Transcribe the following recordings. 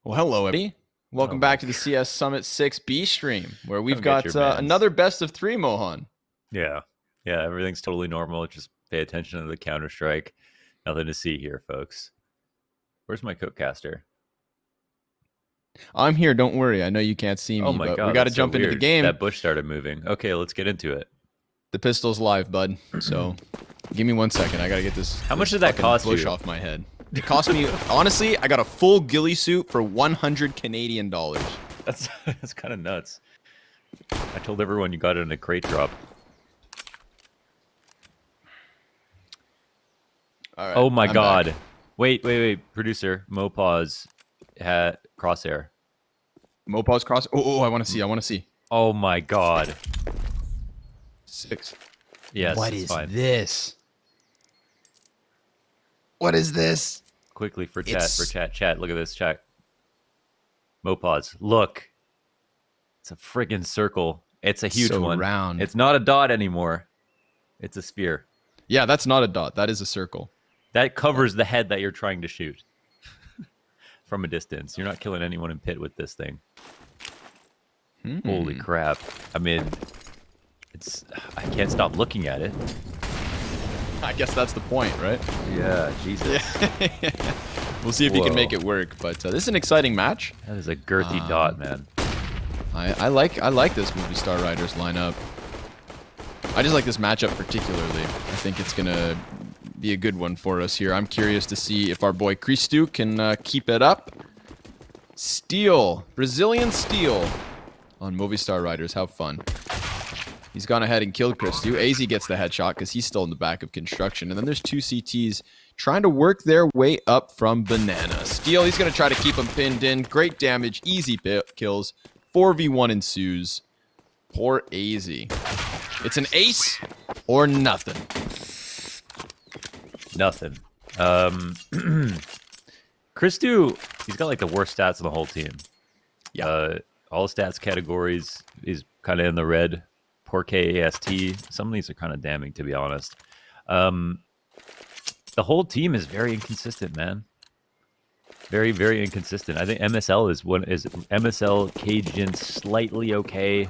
Well, hello, everybody. Oh Welcome my back to the CS Summit 6B stream, where we've Come get got your mans. another best of three, Mohan. Yeah. Yeah, everything's totally normal. Just pay attention to the Counter-Strike. Nothing to see here, folks. Where's my codecaster? I'm here, don't worry. I know you can't see Oh me, my but we god, got to that's so jump into the weird. game. That bush started moving. Okay, let's get into it. The pistol's live, bud. So give me 1 second. I got to get this. How much did that cost bush you? off my head. It cost me, honestly, I got a full ghillie suit for 100 Canadian dollars. That's kind of nuts. I told everyone you got it in a crate drop. All right, Oh my I'm god. back. Wait. Producer, Mopause had crosshair. Mopause cross. Oh, I want to see. Oh my god. 6. Yes, What it's is fine. this? What is this? Quickly for chat. Look at this, chat. Mopause. Look. It's a friggin' circle. It's a huge So one. round. It's not a dot anymore. It's a sphere. Yeah, that's not a dot. That is a circle. That covers the head that you're trying to shoot from a distance. You're not killing anyone in pit with this thing. Holy crap. I mean, I can't stop looking at it. I guess that's the point, right? Yeah, Jesus. We'll see if he can make it work. But this is an exciting match. That is a girthy dot, man. I like this Movistar Riders lineup. I just like this matchup particularly. I think it's gonna be a good one for us here. I'm curious to see if our boy Christu can keep it up. Steel, Brazilian Steel on Movistar Riders. How fun. He's gone ahead and killed Christu. AZ gets the headshot because he's still in the back of construction. And then there's two CTs trying to work their way up from Banana. Steel, he's going to try to keep him pinned in. Great damage, easy kills. 4v1 ensues. Poor AZ. It's an ace or nothing. Nothing. Christu, he's got like the worst stats on the whole team. Yeah. All stats categories is kind of in the red. Poor KAST. Some of these are kind of damning, to be honest. The whole team is very inconsistent, man. Very, very inconsistent. I think MSL is MSL Cajun slightly okay.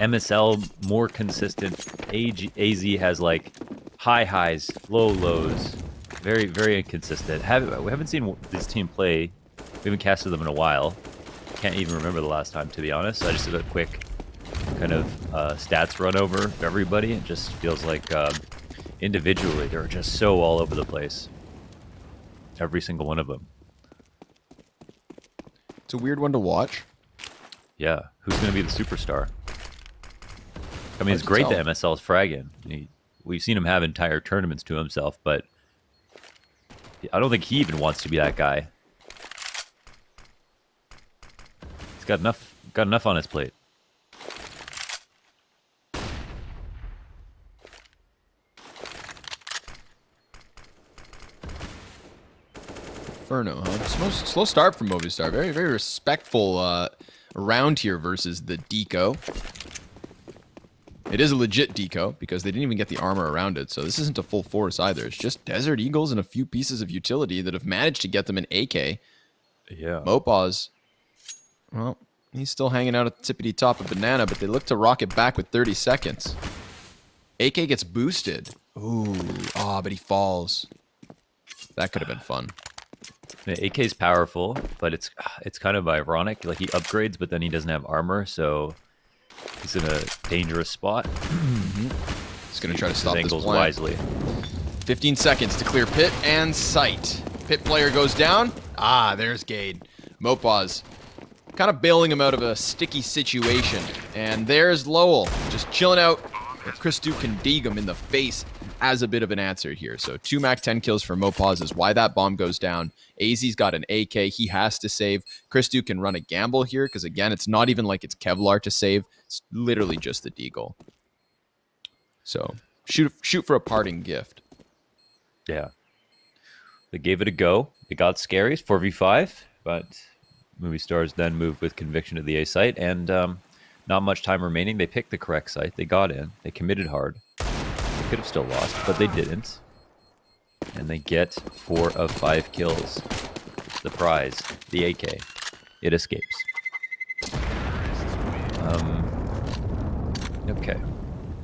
MSL more consistent. AZ has like high highs, low lows. Very, very inconsistent. We haven't seen this team play. We haven't casted them in a while. Can't even remember the last time, to be honest. So I just did a quick kind of stats run over of everybody. It just feels like individually they're just so all over the place. Every single one of them. It's a weird one to watch. Yeah, who's going to be the superstar? I mean, it's great that MSL is fragging. We've seen him have entire tournaments to himself, but I don't think he even wants to be that guy. He's got enough on his plate. Inferno, huh? Slow start from Movistar. Very, very respectful round here versus the Deco. It is a legit Deco because they didn't even get the armor around it, so this isn't a full force either. It's just Desert Eagles and a few pieces of utility that have managed to get them an AK. Yeah. Mopause, well, he's still hanging out at the tippity top of Banana, but they look to rock it back with 30 seconds. AK gets boosted. Ooh, but he falls. That could have been fun. The AK's powerful, but it's kind of ironic. Like, he upgrades, but then he doesn't have armor, so he's in a dangerous spot. He's going to try to stop this angles plant. wisely. 15 seconds to clear pit and sight. Pit player goes down. There's Gade. Mopause kind of bailing him out of a sticky situation. And there's Lowell just chilling out. If Christu can dig him in the face as a bit of an answer here. So 2 Mac 10 kills for Mopause is why that bomb goes down. AZ's got an AK he has to save. Christu can run a gamble here because, again, it's not even like it's Kevlar to save. It's literally just the deagle. So shoot for a parting gift. Yeah. They gave it a go. It got scary, 4v5, but Movistars then moved with conviction to the A site, and not much time remaining. They picked the correct site. They got in. They committed hard. They could have still lost, but they didn't. And they get 4 of 5 kills. The prize, the AK. it escapes. Okay.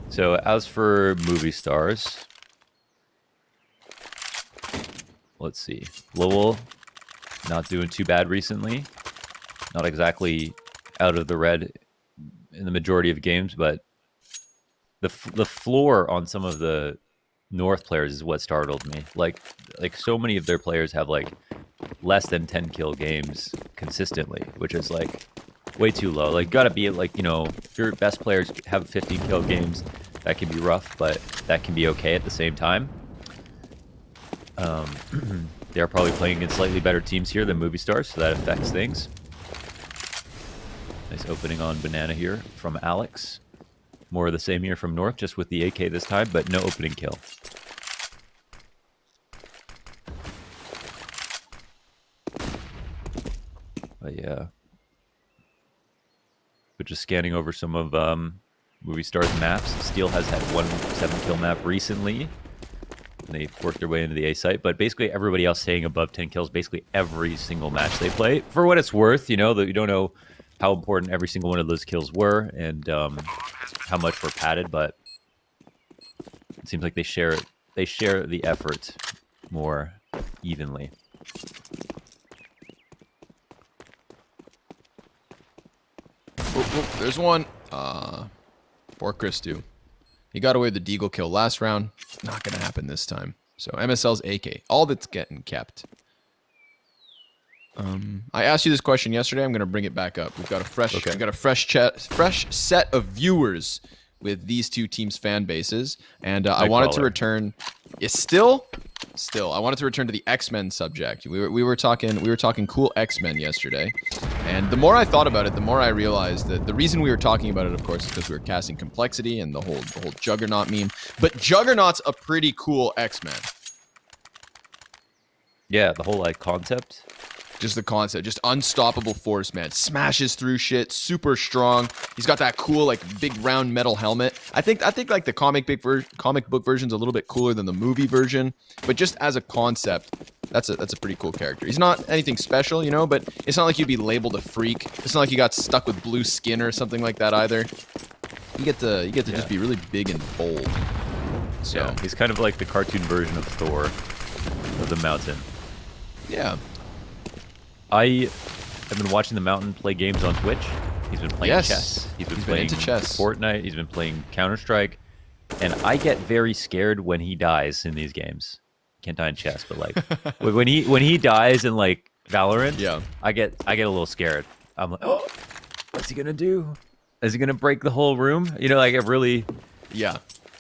So as for movie stars, let's see. Lowell, not doing too bad recently. Not exactly out of the red in the majority of games, but the floor on some of the North players is what startled me. Like so many of their players have like less than 10 kill games consistently, which is like way too low. Like, gotta be like, if your best players have 15 kill games, that can be rough, but that can be okay at the same time. They're probably playing against slightly better teams here than Movistar, so that affects things. Nice opening on Banana here from Alex. More of the same here from North, just with the AK this time, but no opening kill. But yeah. But just scanning over some of Movistar's maps. Steel has had one 7-kill map recently. And they've worked their way into the A site. But basically everybody else staying above 10 kills basically every single match they play. For what it's worth, that you don't know how important every single one of those kills were and how much were padded, but it seems like they share the effort more evenly. Oh, there's one. Poor Christu. He got away with the Deagle kill last round. Not going to happen this time. So MSL's AK. All that's getting kept. I asked you this question yesterday. I'm going to bring it back up. We've got a fresh set of viewers with these two teams' fan bases, and I wanted to return. Still, I wanted to return to the X-Men subject. We were talking cool X-Men yesterday, and the more I thought about it, the more I realized that the reason we were talking about it, of course, is because we were casting Complexity and the whole Juggernaut meme. But Juggernaut's a pretty cool X-Men. Yeah, the whole concept. Just the concept, just unstoppable force, man. Smashes through shit, super strong. He's got that cool, big round metal helmet. I think like the comic book version's a little bit cooler than the movie version, but just as a concept, that's a pretty cool character. He's not anything special, but it's not like you'd be labeled a freak. It's not like you got stuck with blue skin or something like that either. You get to just be really big and bold. So yeah, he's kind of like the cartoon version of Thor of the Mountain. Yeah. I have been watching the Mountain play games on Twitch. He's been playing chess. He's been playing into chess. Fortnite. He's been playing Counter-Strike. And I get very scared when he dies in these games. Can't die in chess, but when he dies in Valorant, yeah, I get a little scared. I'm like, oh, what's he gonna do? Is he gonna break the whole room? I'm really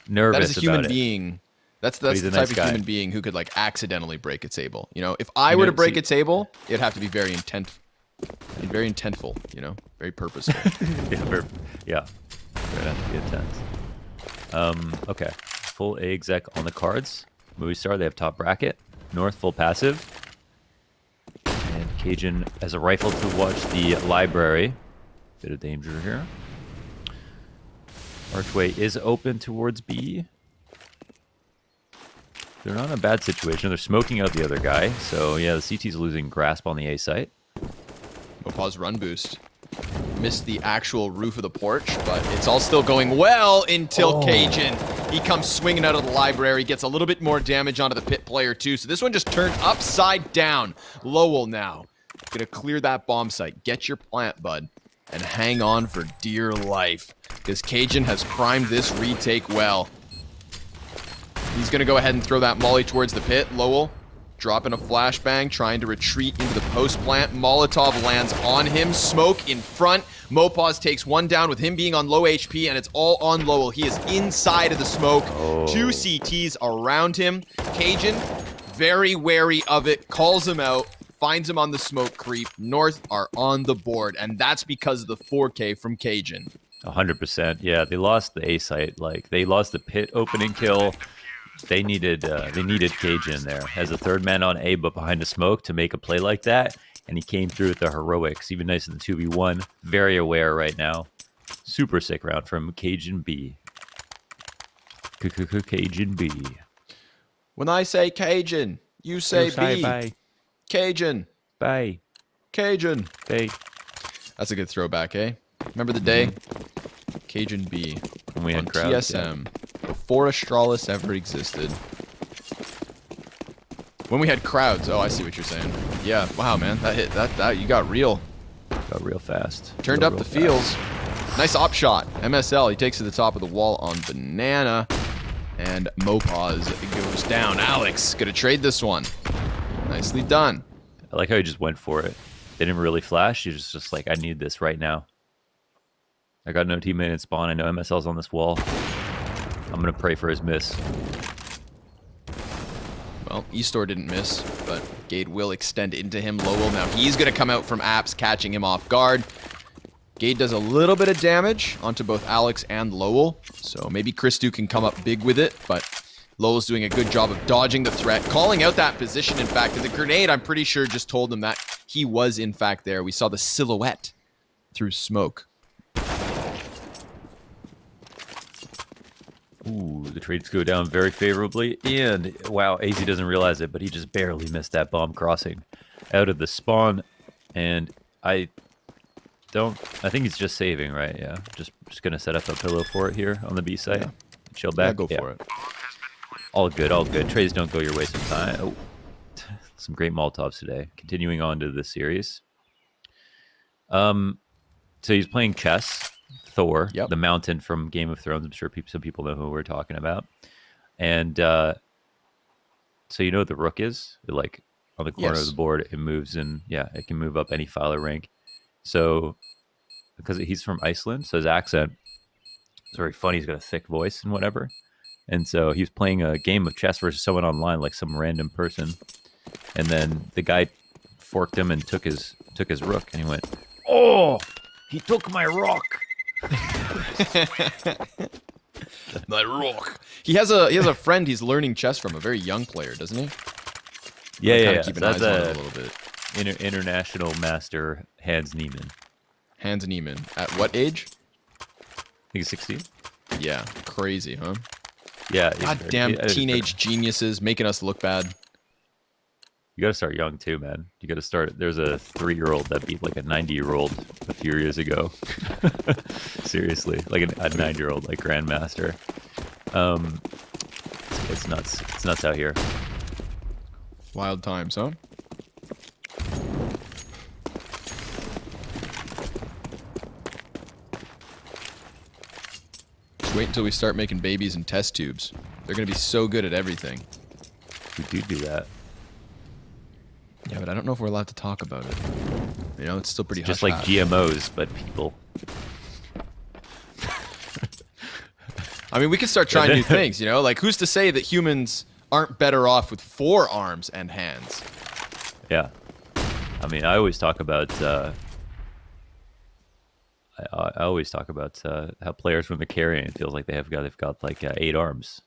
nervous. That is a human about being. That's the type of human being who could accidentally break a table. If I were to break a table, it'd have to be very intentful. Very purposeful. yeah, it'd have to be intense. Okay, full A exec on the cards. Movistar, they have top bracket. North, full passive. And Cajun has a rifle to watch the library. Bit of danger here. Archway is open towards B. They're not in a bad situation. They're smoking out the other guy. So, yeah, the CT's losing grasp on the A site. Pause run boost. Missed the actual roof of the porch, but it's all still going well until Cajun. He comes swinging out of the library, gets a little bit more damage onto the pit player, too. So this one just turned upside down. Lowell now gonna clear that bomb site. Get your plant, bud, and hang on for dear life, because Cajun has primed this retake well. He's going to go ahead and throw that molly towards the pit. Lowell dropping a flashbang, trying to retreat into the post plant. Molotov lands on him. Smoke in front. Mopaz takes one down with him being on low HP, and it's all on Lowell. He is inside of the smoke. Two CTs around him. Cajun, very wary of it, calls him out, finds him on the smoke creep. North are on the board, and that's because of the 4K from Cajun. 100%. Yeah, they lost the A site. They lost the pit opening kill. They needed Cajun there as a third man on A, but behind the smoke to make a play like that, and he came through with the heroics. Even nice in the 2v1. Very aware right now. Super sick round from Cajun B. Cajun B. When I say Cajun, you say B. Bye. Cajun. Bye. Cajun. Bye. That's a good throwback, eh? Remember the day? Cajun B When we on had crowds, TSM before Astralis ever existed. When we had crowds. Oh, I see what you're saying. Yeah. Wow, man. That hit. That you got real. Got real fast. Turned up the feels. Nice op shot. MSL. He takes to the top of the wall on Banana. And Mopaz goes down. Alex, gonna trade this one. Nicely done. I like how he just went for it. They didn't really flash. He was just like, I need this right now. I got no teammate in spawn. I know MSL's on this wall. I'm going to pray for his miss. Well, Eastor didn't miss, but Gade will extend into him. Lowell, now he's going to come out from apps, catching him off guard. Gade does a little bit of damage onto both Alex and Lowell, so maybe Christu can come up big with it, but Lowell's doing a good job of dodging the threat, calling out that position, in fact. And the grenade, I'm pretty sure, just told him that he was, in fact, there. We saw the silhouette through smoke. Ooh, the trades go down very favorably. And, wow, AZ doesn't realize it, but he just barely missed that bomb crossing out of the spawn. And I think he's just saving, right? Yeah, just going to set up a pillow for it here on the B site. Yeah. Chill back. Yeah, go for it. All good, all good. Trades don't go your way sometimes. Oh, some great Molotovs today. Continuing on to the series. So he's playing chess. Thor, Yep. the mountain from Game of Thrones. I'm sure some people know who we're talking about. And so you know what the rook is? Like on the corner of the board, it moves and it can move up any file or rank. So because he's from Iceland, so his accent is very funny. He's got a thick voice and whatever. And so he's playing a game of chess versus someone online, like some random person. And then the guy forked him and took his rook, and he went, "Oh, he took my rook." My rook. He has a friend he's learning chess from, a very young player, doesn't he? Yeah. Keep an That's eye on it a little bit. International master Hans Niemann. Hans Niemann. At what age? I think he's 16. Yeah, crazy, huh? Yeah. Goddamn teenage geniuses making us look bad. You got to start young too, man. You got to start. There's a 3-year-old that beat like a 90-year-old a few years ago. Seriously, like a 9-year-old, like grandmaster. It's nuts. It's nuts out here. Wild times, huh? Just wait until we start making babies in test tubes. They're gonna be so good at everything. We do that. Yeah, but I don't know if we're allowed to talk about it. You know, it's still pretty Just like GMOs, but people. I mean, we can start trying new things, you know? Like, who's to say that humans aren't better off with 4 arms and hands? Yeah. I mean, I always talk about how players when they're carrying, it feels like they've got like 8 arms.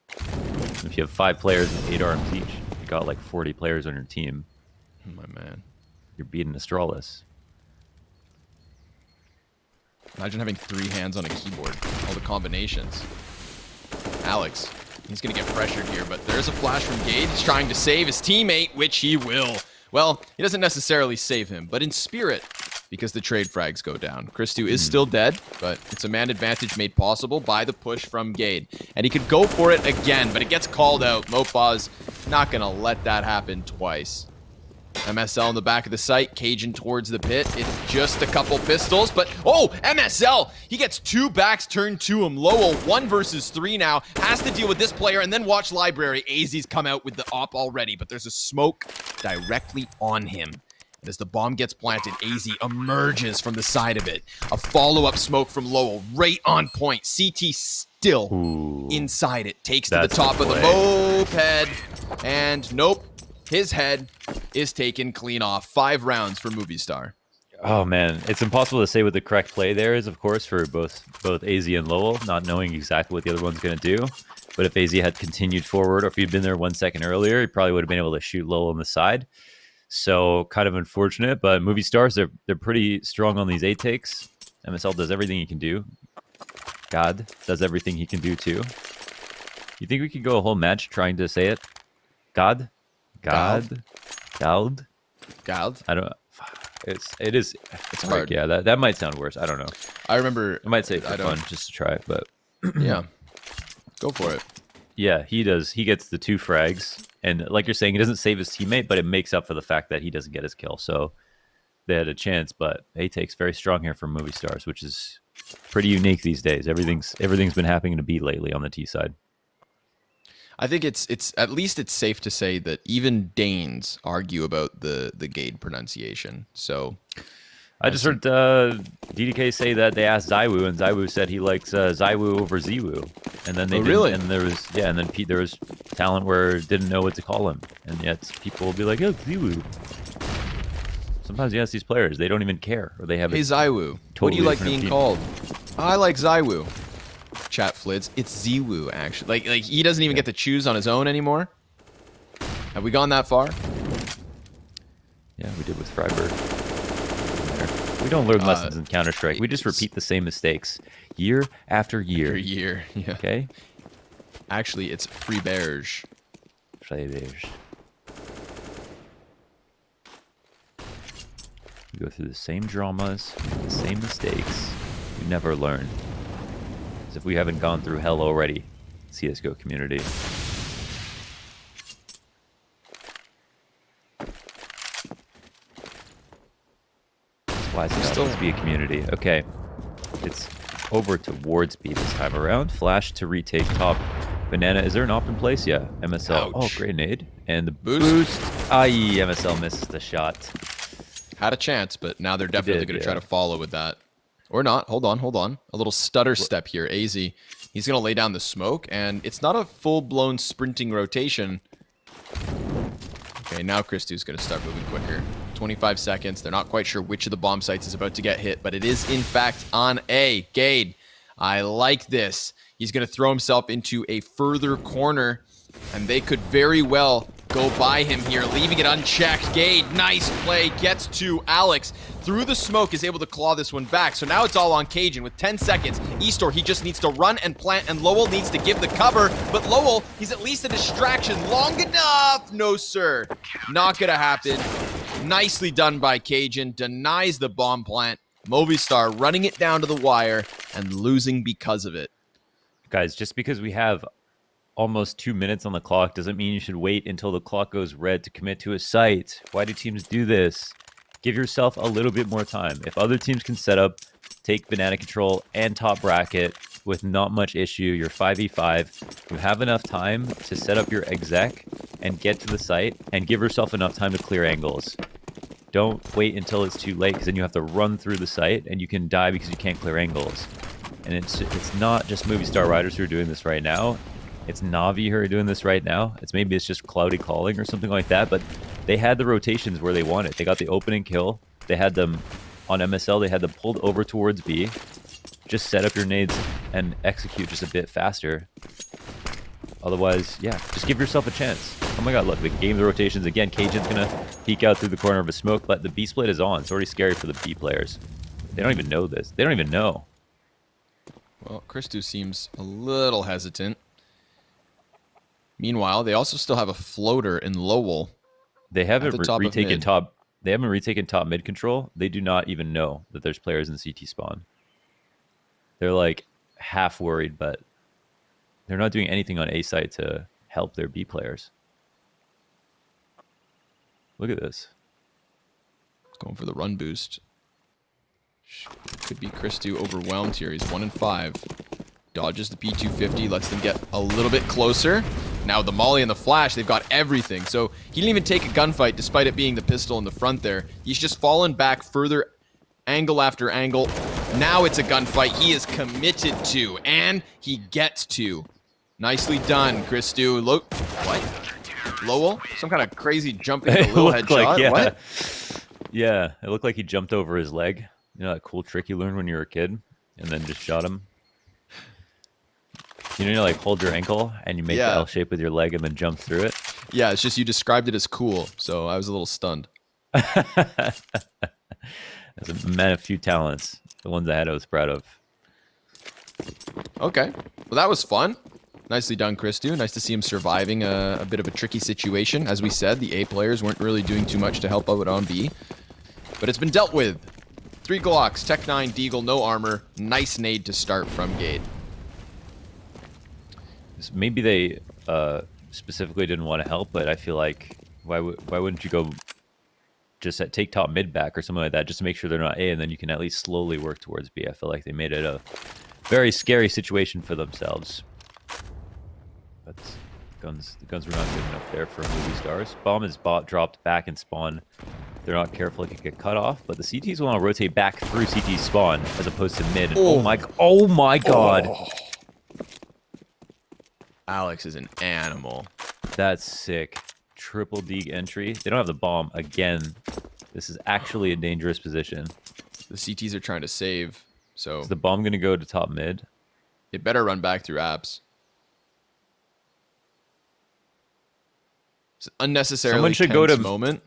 If you have 5 players with 8 arms each, you got like 40 players on your team. Oh, my man. You're beating Astralis. Imagine having 3 hands on a keyboard. All the combinations. Alex, he's going to get pressured here, but there's a flash from Gade. He's trying to save his teammate, which he will. Well, he doesn't necessarily save him, but in spirit, because the trade frags go down. Christu is still dead, but it's a man advantage made possible by the push from Gade. And he could go for it again, but it gets called out. Mopaz not going to let that happen twice. MSL in the back of the site, Cajun towards the pit. It's just a couple pistols, but oh, MSL! He gets 2 backs turned to him. Lowell, 1 versus 3 now, has to deal with this player, and then watch Library. AZ's come out with the op already, but there's a smoke directly on him. And as the bomb gets planted, AZ emerges from the side of it. A follow-up smoke from Lowell, right on point. CT still inside it. Takes to the top of the moped, and nope. His head is taken clean off. 5 rounds for Movistar. Oh man, it's impossible to say what the correct play there is, of course, for both AZ and Lowell, not knowing exactly what the other one's going to do. But if AZ had continued forward, or if he'd been there 1 second earlier, he probably would have been able to shoot Lowell on the side. So kind of unfortunate, but Movistars, they're pretty strong on these A takes. MSL does everything he can do. God does everything he can do too. You think we could go a whole match trying to say it? God? I don't. It's hard. Yeah, that might sound worse. I don't know. I remember. I might say it for fun just to try it, but yeah, go for it. yeah, he does. He gets the 2 frags, and like you're saying, he doesn't save his teammate, but it makes up for the fact that he doesn't get his kill. So they had a chance, but A-Take's very strong here for Movistars, which is pretty unique these days. Everything's been happening to B lately on the T side. I think it's at least it's safe to say that even Danes argue about the Gade pronunciation. So I just heard DDK say that they asked Zywoo, and Zywoo said he likes Zywoo over Ziwoo. And then they really? And there was and then there was talent where didn't know what to call him, and yet people will be like, "Oh, Ziwoo." Sometimes you ask these players, they don't even care, or they have. Hey Zywoo, totally what do you like being opinion. called? I like Zywoo. Chat Flids, it's Ziwoo actually. Like he doesn't even get to choose on his own anymore. Have we gone that far? Yeah, we did with Freiburg. We don't learn lessons in Counter-Strike. We just repeat the same mistakes year after year. Every year, yeah. Okay? Actually, it's Freiberge. Freiberge. We go through the same dramas, the same mistakes. We never learn. As if we haven't gone through hell already, CSGO community. Why is it still to be a community? Okay. It's over towards B this time around. Flash to retake top. Banana, is there an op in place? Yeah. MSL. Ouch. Oh, grenade. And the Boost. Aye, MSL misses the shot. Had a chance, but now they're definitely going to try to follow with that. Or not. Hold on. A little stutter step here. AZ. He's going to lay down the smoke, and it's not a full-blown sprinting rotation. Okay, now Christou's going to start moving quicker. 25 seconds. They're not quite sure which of the bomb sites is about to get hit, but it is, in fact, on A. Gade, I like this. He's going to throw himself into a further corner, and they could very well go by him here, leaving it unchecked. Gade, nice play, gets to Alex. Through the smoke, is able to claw this one back. So now it's all on Cajun with 10 seconds. Eastor, he just needs to run and plant, and Lowell needs to give the cover. But Lowell, he's at least a distraction long enough. No, sir. Not going to happen. Nicely done by Cajun. Denies the bomb plant. Movistar running it down to the wire and losing because of it. Guys, just because we have almost 2 minutes on the clock doesn't mean you should wait until the clock goes red to commit to a site. Why do teams do this? Give yourself a little bit more time. If other teams can set up, take banana control and top bracket with not much issue, you're 5v5. You have enough time to set up your exec and get to the site and give yourself enough time to clear angles. Don't wait until it's too late, because then you have to run through the site and you can die because you can't clear angles. And it's not just Movistar Riders who are doing this right now. It's Navi who are doing this right now. Maybe it's just cloudy calling or something like that, but they had the rotations where they wanted. They got the opening kill. They had them on MSL. They had them pulled over towards B. Just set up your nades and execute just a bit faster. Otherwise, yeah, just give yourself a chance. Oh my god, look, they gave the rotations again. Cajun's going to peek out through the corner of a smoke, but the B split is on. It's already scary for the B players. They don't even know this. They don't even know. Well, Christou seems a little hesitant. Meanwhile, they also still have a floater in Lowell. They haven't retaken top. They haven't retaken top mid control. They do not even know that there's players in CT spawn. They're like half worried, but they're not doing anything on A site to help their B players. Look at this. Going for the run boost. Could be Christou overwhelmed here. He's 1-5. Dodges the P250, lets them get a little bit closer. Now the molly and the flash, they've got everything. So he didn't even take a gunfight despite it being the pistol in the front there. He's just fallen back further, angle after angle. Now it's a gunfight he is committed to, and he gets to. Nicely done, Christou. Look, what? Lowell? Some kind of crazy jumping little headshot? Like, yeah. What? Yeah, it looked like he jumped over his leg. You know that cool trick you learned when you were a kid? And then just shot him? You know, you like hold your ankle and you make the L shape with your leg and then jump through it? Yeah, it's just you described it as cool, so I was a little stunned. As a man of few talents. The ones I had I was proud of. Okay. Well, that was fun. Nicely done, Christou. Nice to see him surviving a bit of a tricky situation. As we said, the A players weren't really doing too much to help out on B. But it's been dealt with. 3 Glocks, Tech 9, Deagle, no armor. Nice nade to start from Gate. Maybe they specifically didn't want to help, but I feel like why wouldn't you go just take top mid back or something like that, just to make sure they're not A, and then you can at least slowly work towards B. I feel like they made it a very scary situation for themselves. But the guns were not good enough there for Movistars. Bomb is dropped back and spawn. If they're not careful, it could get cut off, but the CTs want to rotate back through CT spawn as opposed to mid. And oh my god. Oh. Alex is an animal. That's sick. Triple Deeg entry. They don't have the bomb. Again, this is actually a dangerous position. The CTs are trying to save, so... Is the bomb going to go to top mid? It better run back through apps. It's unnecessarily Someone should go to moment.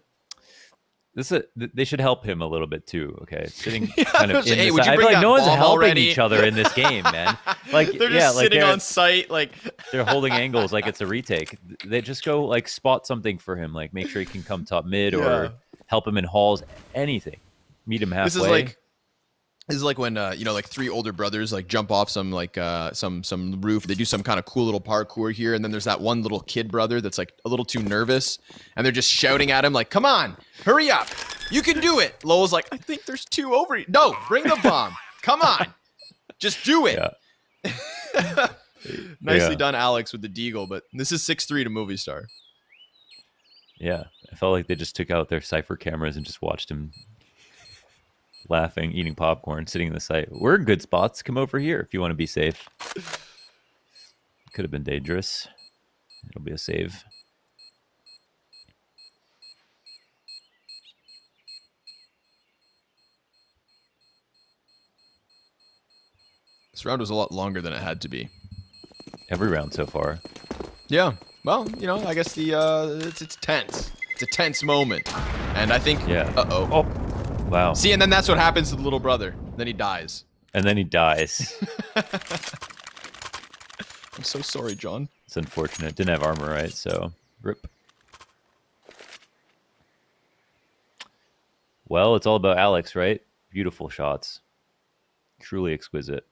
They should help him a little bit too. Okay, sitting Yeah, kind of in hey, this, would you I feel bring like that no one's bomb helping already? each other in this game, man. Like They're just sitting on site, like they're holding angles like it's a retake. They just go like spot something for him, like make sure he can come top mid or help him in halls, anything. Meet him halfway. This is like when you know, like 3 older brothers like jump off some like some roof. They do some kind of cool little parkour here, and then there's that one little kid brother that's like a little too nervous, and they're just shouting at him like, "Come on, hurry up, you can do it." Lowell's like, "I think there's 2 over you." No, bring the bomb. Come on, just do it. Yeah. Nicely done, Alex, with the deagle. But this is 6-3 to Movistar. Yeah, I felt like they just took out their Cypher cameras and just watched him laughing, eating popcorn, sitting in the site. We're in good spots. Come over here if you want to be safe. Could have been dangerous. It'll be a save. This round was a lot longer than it had to be. Every round so far. Yeah. Well, you know, I guess the it's tense. It's a tense moment, and I think. Yeah. Oh. Wow. See, and then that's what happens to the little brother. Then he dies. And then he dies. I'm so sorry, John. It's unfortunate. Didn't have armor, right? So, rip. Well, it's all about Alex, right? Beautiful shots. Truly exquisite.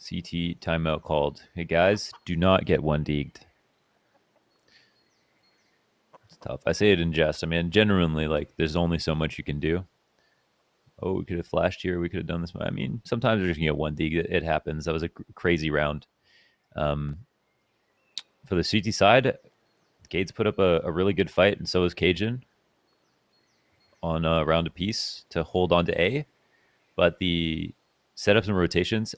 CT timeout called. Hey, guys, do not get 1-deeged. It's tough. I say it in jest. I mean, genuinely, like, there's only so much you can do. Oh, we could have flashed here. We could have done this. I mean, sometimes you're just going to get 1-deeg. It happens. That was a crazy round. For the CT side, Gates put up a really good fight, and so is Cajun on a round apiece to hold on to A. But the setups and rotations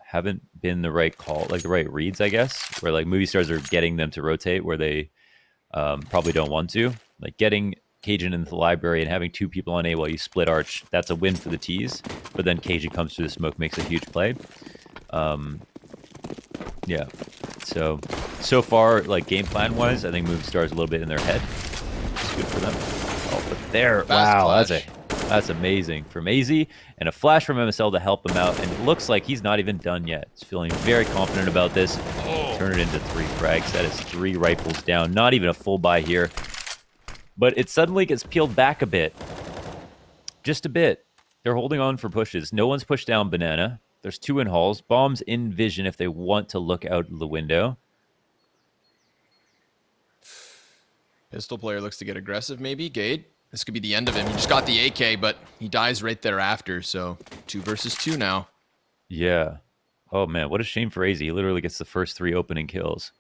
haven't been the right call, like the right reads, I guess, where like Movistars are getting them to rotate where they probably don't want to. Like getting Cajun into the library and having 2 people on A while you split arch, that's a win for the T's. But then Cajun comes through the smoke, makes a huge play. Yeah. So far, like game plan wise, I think Movistar is a little bit in their head. It's good for them. Oh, but there, wow, that's amazing from AZ, and a flash from MSL to help him out. And it looks like he's not even done yet. He's feeling very confident about this. Turn it into 3 frags. That is 3 rifles down. Not even a full buy here, but it suddenly gets peeled back a bit, just a bit. They're holding on for pushes. No one's pushed down Banana. There's 2 in halls. Bombs in vision if they want to look out the window. Pistol player looks to get aggressive, maybe. Gade. This could be the end of him. He just got the AK, but he dies right thereafter. So 2 versus 2 now. Yeah. Oh, man. What a shame for AZ. He literally gets the first 3 opening kills.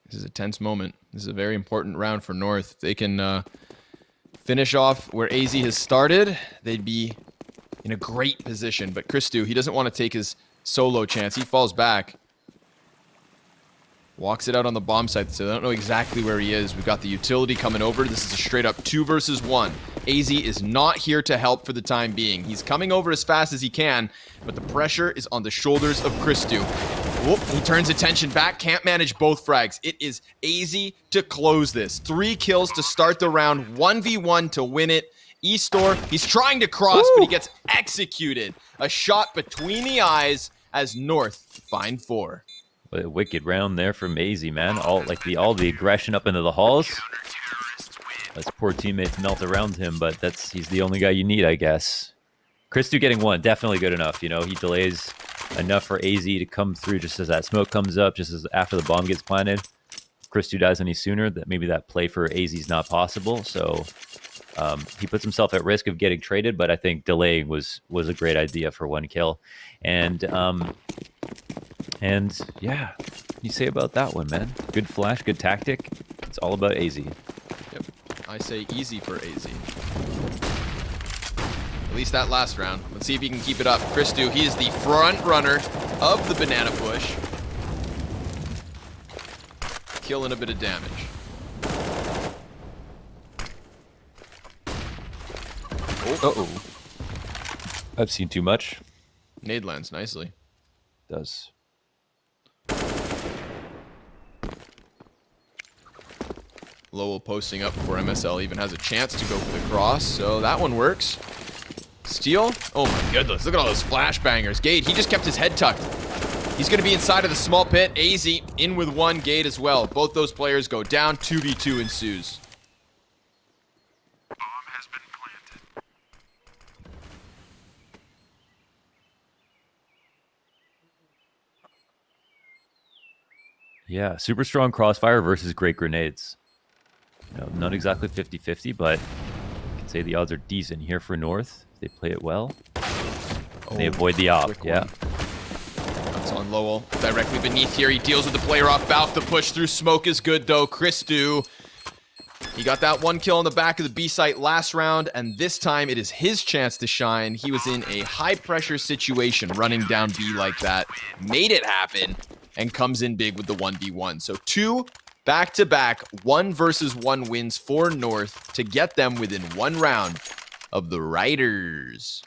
This is a tense moment. This is a very important round for North. If they can finish off where AZ has started, they'd be in a great position. But Christu, he doesn't want to take his solo chance. He falls back. Walks it out on the bomb site, so they don't know exactly where he is. We've got the utility coming over. This is a straight up 2 versus 1. AZ is not here to help for the time being. He's coming over as fast as he can, but the pressure is on the shoulders of Christu. Whoop, he turns attention back, can't manage both frags. It is AZ to close this. 3 kills to start the round, 1v1 to win it. E-Store, he's trying to cross, but he gets executed. A shot between the eyes as North find 4. A wicked round there from AZ, man. All the aggression up into the halls. His poor teammates melt around him, but he's the only guy you need, I guess. Christu getting 1, definitely good enough. You know, he delays enough for AZ to come through just as that smoke comes up, just as after the bomb gets planted. If Christu dies any sooner, that maybe that play for AZ is not possible. So he puts himself at risk of getting traded, but I think delaying was a great idea for 1 kill. And yeah, you say about that one, man. Good flash, good tactic. It's all about AZ. Yep. I say easy for AZ. At least that last round. Let's see if he can keep it up. Christu, he is the front runner of the banana push. Killing a bit of damage. Uh-oh. I've seen too much. Nade lands nicely. Does. Lowell posting up before MSL even has a chance to go for the cross, so that one works. Steal? Oh my goodness, look at all those flashbangers. Gade, he just kept his head tucked. He's going to be inside of the small pit. AZ in with 1, Gade as well. Both those players go down, 2v2 ensues. Bomb has been planted. Yeah, super strong crossfire versus great grenades. You know, not exactly 50-50, but you can say the odds are decent here for North. They play it well. And they avoid the op. Yeah. That's on Lowell. Directly beneath here. He deals with the player off Balk. The push through smoke is good, though. Christu, he got that 1 kill on the back of the B site last round, and this time it is his chance to shine. He was in a high-pressure situation running down B like that. Made it happen, and comes in big with the 1v1. So 2 back-to-back 1 versus 1 wins for North to get them within 1 round of the Riders.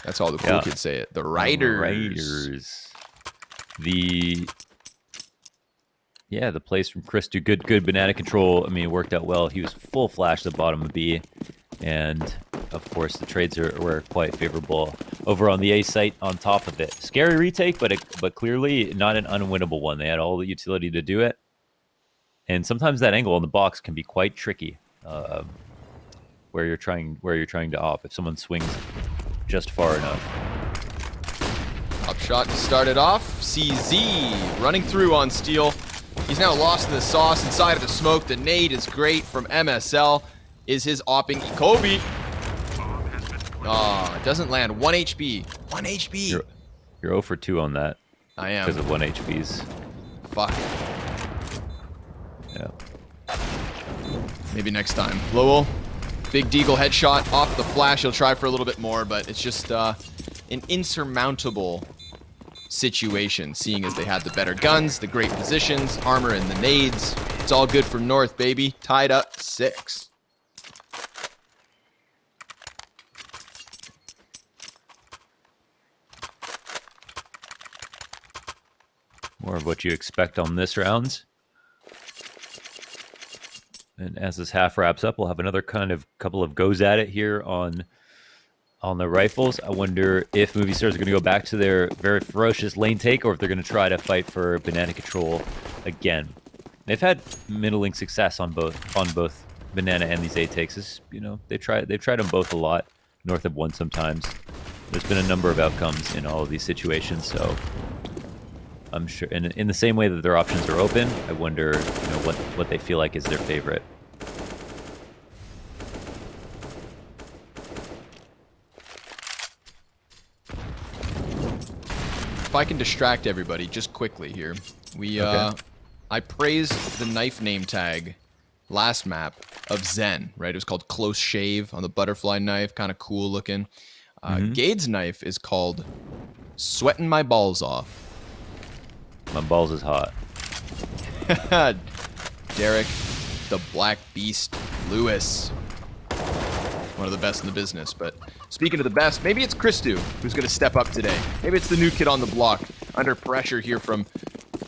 That's all the cool kids say it. The Riders. The plays from Christu, good banana control. I mean, it worked out well. He was full flash to the bottom of B, and of course the trades were quite favorable over on the A site on top of it. Scary retake, but clearly not an unwinnable one. They had all the utility to do it, and sometimes that angle on the box can be quite tricky. Where you're trying to op if someone swings just far enough. Up shot to start it off. CZ running through on Steel. He's now lost in the sauce inside of the smoke. The nade is great from MSL. Is his opping Kobe? Oh, it doesn't land. 1 HP. 1 HP. You're 0 for 2 on that. I am. Because of 1 HPs. Fuck. Yeah. Maybe next time. Lowell, big deagle headshot off the flash. He'll try for a little bit more, but it's just an insurmountable situation, seeing as they had the better guns, the great positions, armor, and the nades. It's all good for North, baby. Tied up 6. More of what you expect on this round. And as this half wraps up, we'll have another couple of goes at it here on the rifles. I wonder if Movistar is going to go back to their very ferocious lane take, or if they're going to try to fight for banana control again. They've had middling success on both banana and these A takes. This, you know, they've tried them both a lot. North have won sometimes. There's been a number of outcomes in all of these situations, so I'm sure. And in the same way that their options are open, I wonder, you know, what they feel like is their favorite. If I can distract everybody just quickly here. I praised the knife name tag last map of Zen, right? It was called Close Shave on the butterfly knife, kind of cool looking. Gade's knife is called Sweating My Balls Off. My balls is hot. Derek, the Black Beast Lewis. One of the best in the business. But speaking of the best, maybe it's Christu who's going to step up today. Maybe it's the new kid on the block under pressure here from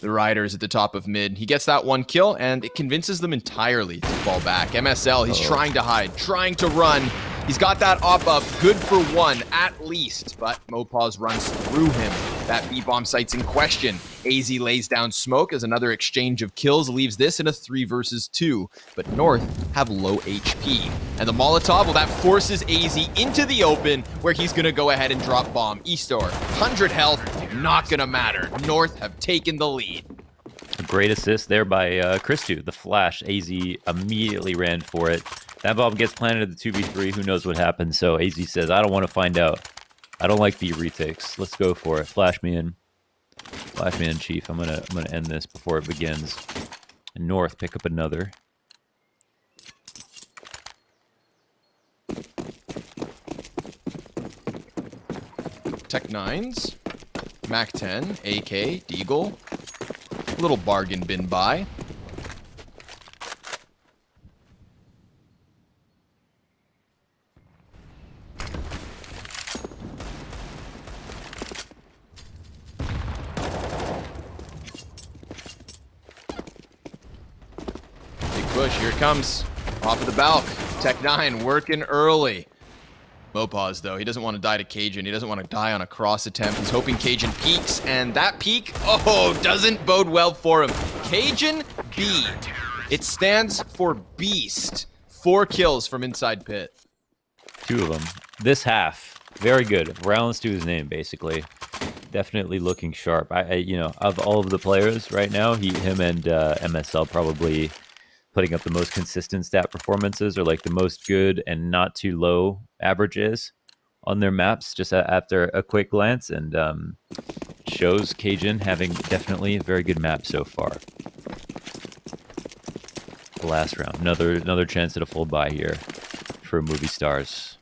the Riders at the top of mid. He gets that one kill, and it convinces them entirely to fall back. MSL, he's trying to hide, trying to run. He's got that op up, good for one at least, but Mopaz runs through him. That B-bomb site's in question. AZ lays down smoke as another exchange of kills leaves this in a 3 versus 2. But North have low HP. And the Molotov, well, that forces AZ into the open where he's going to go ahead and drop bomb. Eastor, 100 health, not going to matter. North have taken the lead. A great assist there by Christu. The flash, AZ immediately ran for it. That bomb gets planted at the 2v3. Who knows what happens? So AZ says, I don't want to find out. I don't like the retakes. Let's go for it. Flash me in. Flash me in, Chief. I'm gonna end this before it begins. And North pick up another. Tech 9s, Mac 10, AK, Deagle. Little bargain bin buy. Push, here it comes. Off of the Balk. Tech 9 working early. Mopaz, though, he doesn't want to die to Cajun. He doesn't want to die on a cross attempt. He's hoping Cajun peeks, and that peek, doesn't bode well for him. Cajun B. It stands for Beast. 4 kills from inside pit. 2 of them. This half, very good. Rounds to his name, basically. Definitely looking sharp. Of all of the players right now, him and MSL probably putting up the most consistent stat performances, or like the most good and not too low averages on their maps just after a quick glance, and shows Cajun having definitely a very good map so far. The last round, another chance at a full buy here for Movistars.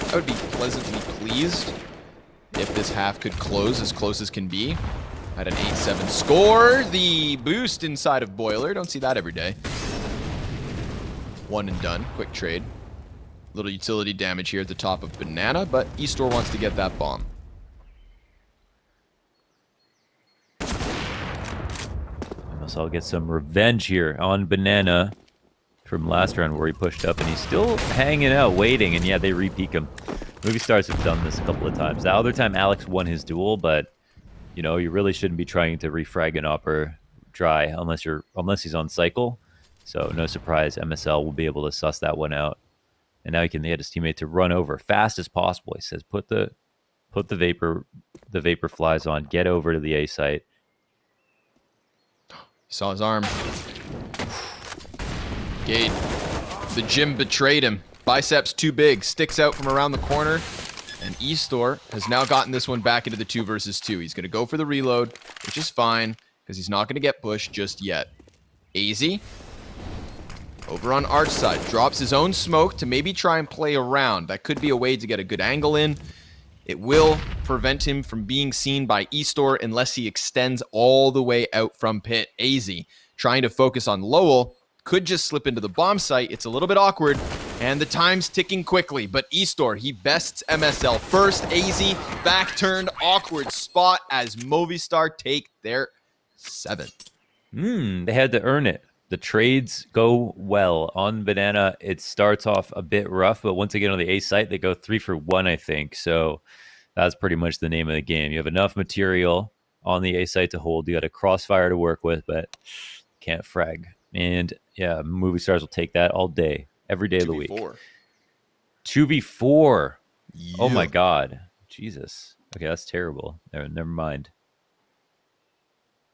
I would be pleasantly pleased if this half could close as can be. At an 8-7 score, the boost inside of Boiler. Don't see that every day. One and done. Quick trade. Little utility damage here at the top of Banana, but Eastor wants to get that bomb. I'll get some revenge here on Banana from last round where he pushed up, and he's still hanging out, waiting, and yeah, they re-peek him. Movistars have done this a couple of times. The other time Alex won his duel, but you really shouldn't be trying to refrag an opper dry unless he's on cycle. So no surprise, MSL will be able to suss that one out. And now he can get his teammate to run over fast as possible. He says, put the vapor flies on, get over to the A site. He saw his arm. Gate. The gym betrayed him. Biceps too big. Sticks out from around the corner. And Eastor has now gotten this one back into the 2 versus 2. He's going to go for the reload, which is fine, because he's not going to get pushed just yet. AZ, over on Arch side, drops his own smoke to maybe try and play around. That could be a way to get a good angle in. It will prevent him from being seen by Eastor unless he extends all the way out from pit. AZ, trying to focus on Lowell, could just slip into the bomb site. It's a little bit awkward, and the time's ticking quickly, but Eastor, he bests MSL first. AZ, back turned, awkward spot as Movistar take their 7th. They had to earn it. The trades go well. On Banana, it starts off a bit rough, but once again on the A site, they go 3 for 1, I think. So that's pretty much the name of the game. You have enough material on the A site to hold. You got a crossfire to work with, but can't frag. And yeah, Movistars will take that all day, every day of the week. 2v4. Yeah. Oh my God. Jesus. Okay, that's terrible. Never mind.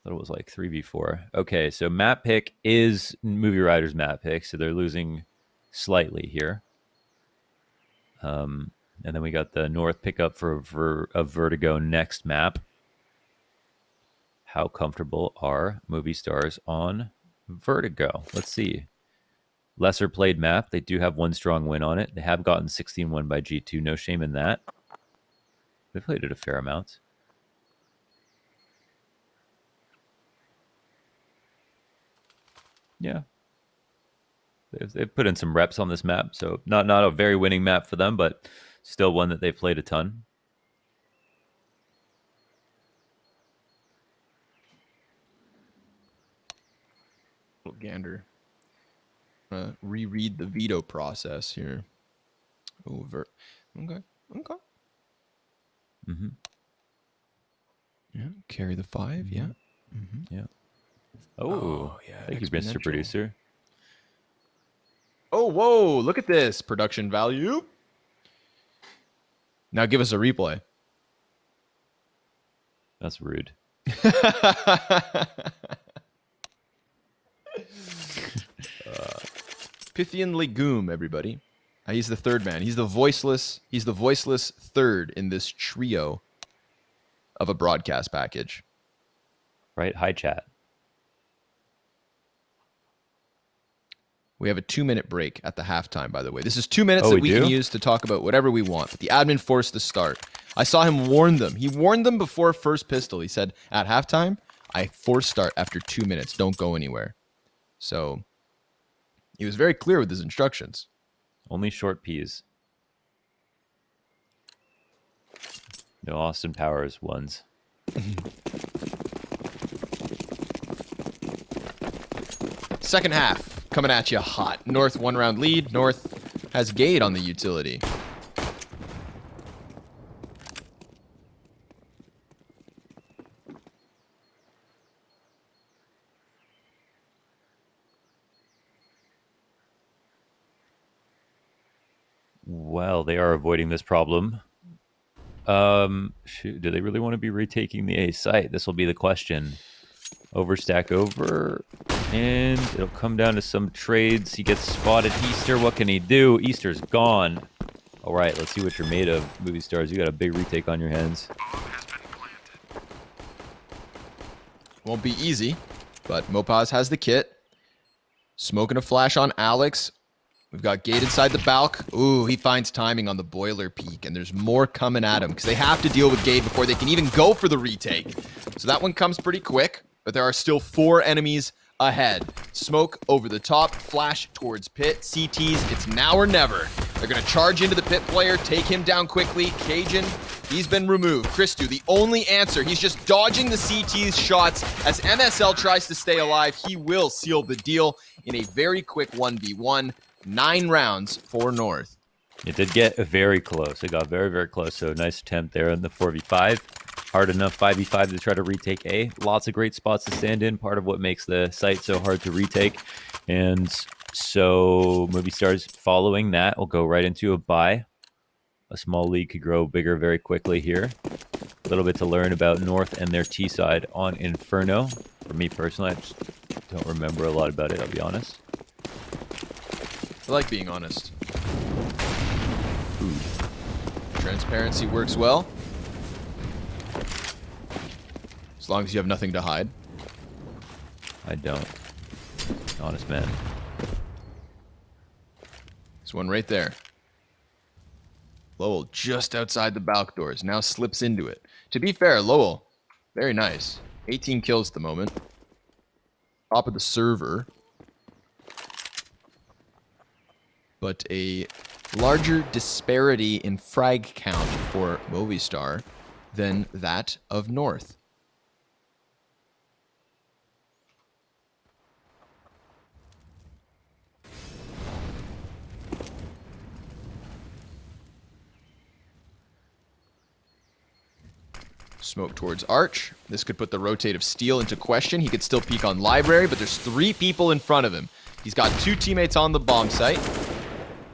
Thought it was like 3v4. Okay, so map pick is Movie Riders map pick, so they're losing slightly here. And then we got the North pickup for a Vertigo next map. How comfortable are Movistars on Vertigo? Let's see. Lesser played map. They do have one strong win on it. They have gotten 16-1 by G2. No shame in that. They played it a fair amount. Yeah. They've put in some reps on this map, so not a very winning map for them, but still one that they've played a ton. Little gander. Reread the veto process here. Over. Okay. Okay. Mm-hmm. Yeah. Carry the 5. Yeah. Mm-hmm. Yeah. Oh, yeah. thank you, Mr. Exponential. Producer. Oh, whoa. Look at this production value. Now give us a replay. That's rude. Pythian Legume, everybody. He's the third man. He's the voiceless third in this trio of a broadcast package. Right? Hi, chat. We have a 2-minute break at the halftime, by the way. This is 2 minutes Oh, that we we can do? use to talk about whatever we want. But the admin forced the start. I saw him warn them. He warned them before first pistol. He said, at halftime, I force start after 2 minutes. Don't go anywhere. So he was very clear with his instructions. Only short P's. No Austin Powers ones. Second half, coming at you hot. North 1-round lead. North has Gade on the utility. Well, they are avoiding this problem. Shoot, do they really want to be retaking the A site? This will be the question. Overstack over, and it'll come down to some trades. He gets spotted. Easter, what can he do? Easter's gone. All right, let's see what you're made of, Movie Stars. You got a big retake on your hands. Bomb has been planted. Won't be easy, but Mopaz has the kit. Smoking a flash on Alex. We've got Gate inside the balk. Ooh, he finds timing on the boiler peak, and there's more coming at him because they have to deal with Gate before they can even go for the retake. So that one comes pretty quick, but there are still 4 enemies ahead. Smoke over the top, flash towards pit. CTs, it's now or never. They're going to charge into the pit player, take him down quickly. Cajun, he's been removed. Christu, the only answer. He's just dodging the CT's shots as MSL tries to stay alive. He will seal the deal in a very quick 1v1. 9 rounds for North. It did get very close. It got very, very close. So nice attempt there in the 4v5. Hard enough 5v5 to try to retake A. Lots of great spots to stand in. Part of what makes the site so hard to retake. And so Movie Stars following that will go right into a buy. A small lead could grow bigger very quickly here. A little bit to learn about North and their T side on Inferno. For me personally, I just don't remember a lot about it, I'll be honest. I like being honest. Transparency works well. As long as you have nothing to hide. I don't. Honest man. There's one right there. Lowell just outside the balk doors. Now slips into it. To be fair, Lowell, very nice. 18 kills at the moment. Top of the server. But a larger disparity in frag count for Movistar than that of North. Smoke towards Arch. This could put the rotate of Steel into question. He could still peek on Library, but there's 3 people in front of him. He's got 2 teammates on the bomb site.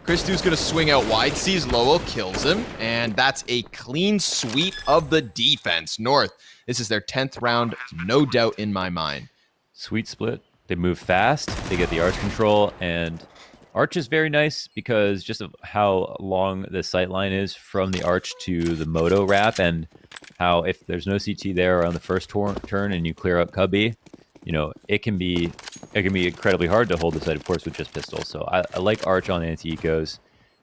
Christu's going to swing out wide, sees Lowell, kills him, and that's a clean sweep of the defense. North, this is their 10th round, no doubt in my mind. Sweet split. They move fast. They get the arch control, and arch is very nice because just of how long the sight line is from the arch to the moto wrap, and how if there's no CT there on the first turn and you clear out Cubby, you know, it can be incredibly hard to hold the site, of course, with just pistols. So I like Arch on anti-ecos.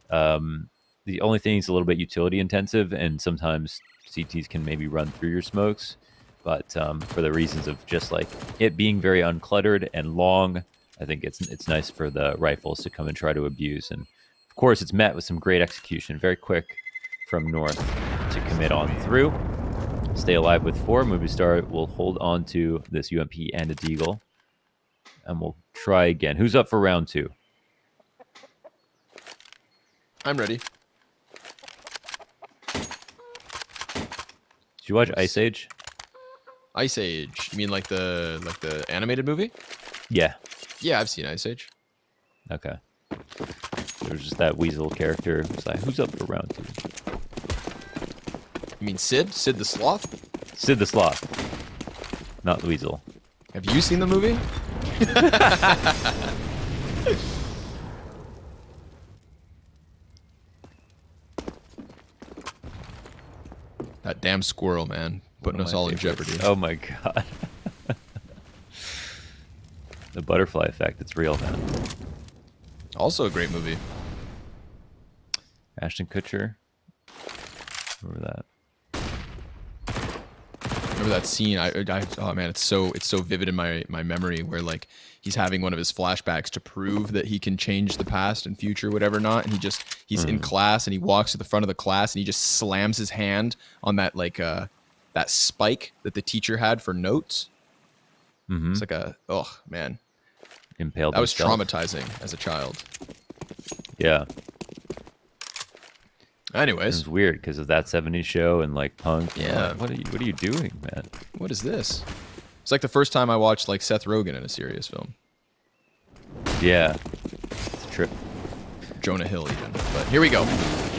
The only thing is a little bit utility intensive, and sometimes CTs can maybe run through your smokes. But for the reasons of just like it being very uncluttered and long, I think it's nice for the rifles to come and try to abuse. And of course, it's met with some great execution. Very quick from North to commit on through. Stay alive with 4. Movistar will hold on to this UMP and a Deagle. And we'll try again. Who's up for round 2? I'm ready. Did you watch Ice Age? Ice Age. You mean like the animated movie? Yeah. Yeah, I've seen Ice Age. Okay. There was just that weasel character who's like, who's up for round 2? You mean Sid? Sid the Sloth? Sid the Sloth. Not the weasel. Have you seen the movie? That damn squirrel, man. Putting us all in jeopardy. Oh my god. The butterfly effect, it's real, man. Also a great movie. Ashton Kutcher. Remember that? Remember that scene? Oh man, it's so vivid in my memory where like he's having one of his flashbacks to prove that he can change the past and future, whatever not, and he's in class and he walks to the front of the class and he just slams his hand on that like that spike that the teacher had for notes. It's like oh man, Impaled. that was himself. traumatizing as a child. Yeah. Anyways, It's weird because of that 70s show and like punk. Yeah. What are you doing, man? what is this? It's like the first time I watched like Seth Rogen in a serious film. Yeah. It's a trip. Jonah Hill even. But here we go.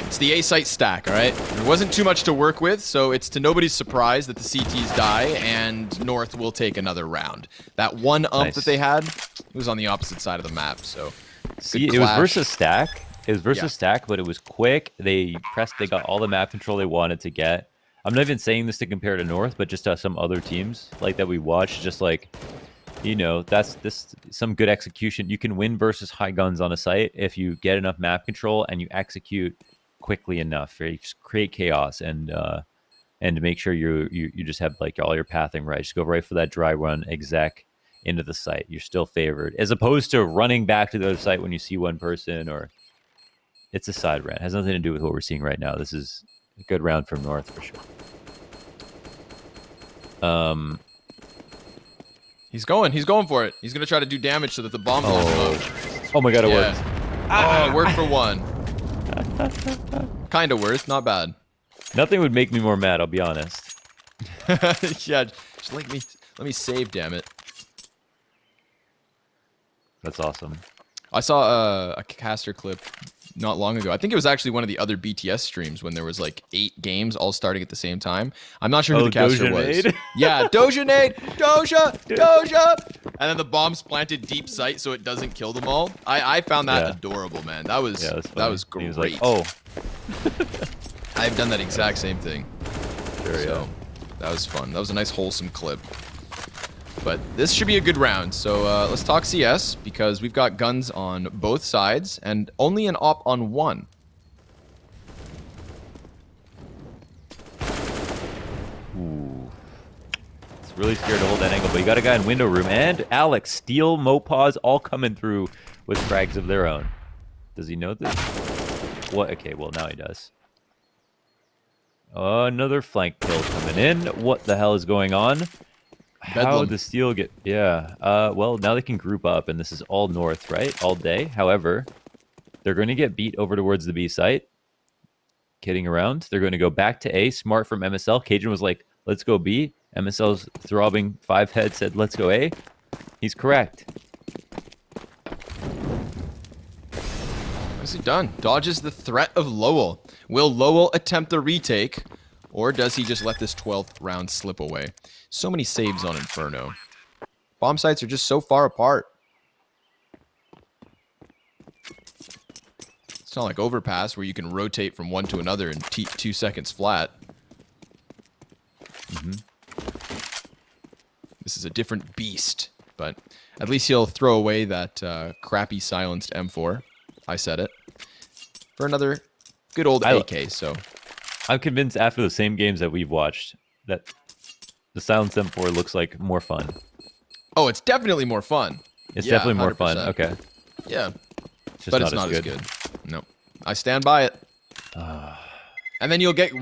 It's the A-site stack, all right? There wasn't too much to work with, so it's to nobody's surprise that the CTs die and North will take another round. That one ump Nice. that they had, it was on the opposite side of the map, so See, good it was clash. versus stack. It was versus Yeah. stack, but it was quick. They got all the map control they wanted to get. I'm not even saying this to compare to North, but just to some other teams like that we watched, just like, you know, that's some good execution. You can win versus high guns on a site if you get enough map control and you execute quickly enough. Right? You just create chaos and to make sure you just have like all your pathing right. Just go right for that dry run exec into the site. You're still favored, as opposed to running back to the other site when you see one person. Or it's a side rant. It has nothing to do with what we're seeing right now. This is a good round from North for sure. He's going for it. He's going to try to do damage so that the bomb blows him up. Oh my god, it Yeah. worked. Oh, it worked for one. Kind of worth, not bad. Nothing would make me more mad, I'll be honest. Yeah, just let me save, damn it. That's awesome. I saw a caster clip not long ago. I think it was actually one of the other BTS streams when there was like 8 games all starting at the same time. I'm not sure who Oh, the caster Doja was. Nade? Yeah, Doja Nade, Doja, and then the bomb's planted deep sight so it doesn't kill them all. I found that Yeah. adorable, man. That was Yeah, that was funny. great. He was like, oh, I've done that exact same thing. sure, yeah. So that was fun. That was a nice wholesome clip. But this should be a good round. So let's talk CS because we've got guns on both sides and only an op on one. Ooh. It's really scared to hold that angle, but you got a guy in window room. And Alex, Steel, Mopaz, all coming through with frags of their own. Does he know this? What? Okay, well, now he does. Another flank kill coming in. What the hell is going on? How Bedlam. the Steel get... Yeah. Well, now they can group up, and this is all North, right? All day. However, they're going to get beat over towards the B site. Kidding around. They're going to go back to A. Smart from MSL. Cajun was like, let's go B. MSL's throbbing 5 head said, let's go A. He's correct. Nicely done. Dodges the threat of Lowell. Will Lowell attempt the retake, or does he just let this 12th round slip away? So many saves on Inferno. Bomb sites are just so far apart. It's not like Overpass where you can rotate from one to another in 2 seconds flat. This is a different beast, but at least he'll throw away that crappy silenced M4. I said it. For another good old AK, so... I'm convinced after the same games that we've watched that the Silence M4 looks like more fun. Oh, it's definitely more fun. It's Yeah, definitely more fun. 100%. Okay. Yeah, It's just but not it's not as as good. good. No, I stand by it. And then you'll get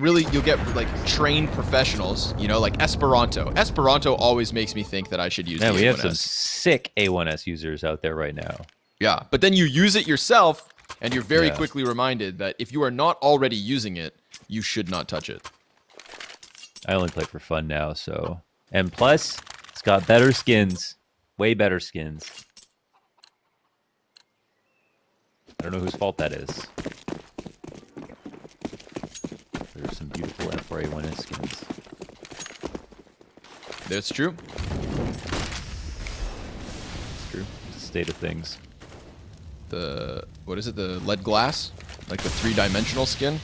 like trained professionals, you know, like Esperanto. Esperanto always makes me think that I should use Man, the we have A1S. some sick A1S users out there right now. Yeah, but then you use it yourself, and you're very Yeah. quickly reminded that if you are not already using it, you should not touch it. I only play for fun now, so. And plus, it's got better skins. Way better skins. I don't know whose fault that is. There's some beautiful F4A1S skins. That's true. It's true. It's the state of things. What is it? The lead glass, like the 3-dimensional skin.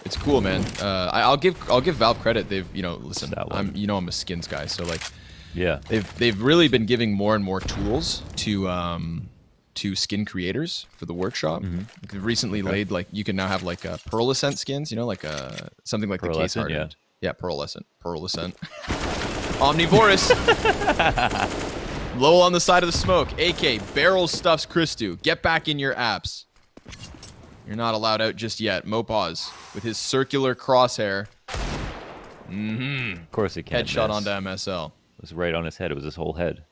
It's cool, man. I'll give Valve credit. They've listen. That one. I'm a skins guy, so like Yeah. they've really been giving more and more tools to skin creators for the workshop. Like, they've recently laid like you can now have like pearlescent skins, like something like the case Pearlescent, hardened. Yeah, pearlescent. Omnivorous. Low on the side of the smoke. AK barrel stuffs Christu. Get back in your apps. You're not allowed out just yet. Mopaz with his circular crosshair. Of course it can't Headshot miss. onto MSL. It was right on his head. It was his whole head.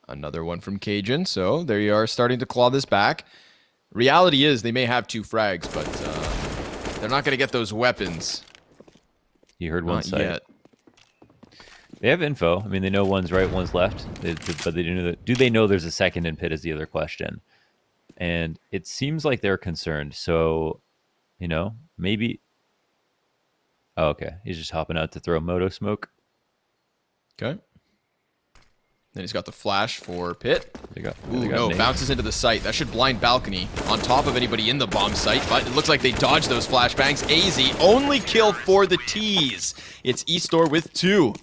Another one from Cajun. So there you are, starting to claw this back. Reality is they may have 2 frags, but they're not going to get those weapons. You heard one Not side. yet. They have info. I mean, they know one's right, one's left. But they do they know there's a second in pit is the other question. And it seems like they're concerned. So, maybe. Oh, okay. He's just hopping out to throw moto smoke. Okay. Then he's got the flash for pit. They got Ooh, no, nade. bounces into the site. That should blind balcony on top of anybody in the bomb site, but it looks like they dodged those flashbangs. AZ, only kill for the T's. It's Eastor with 2.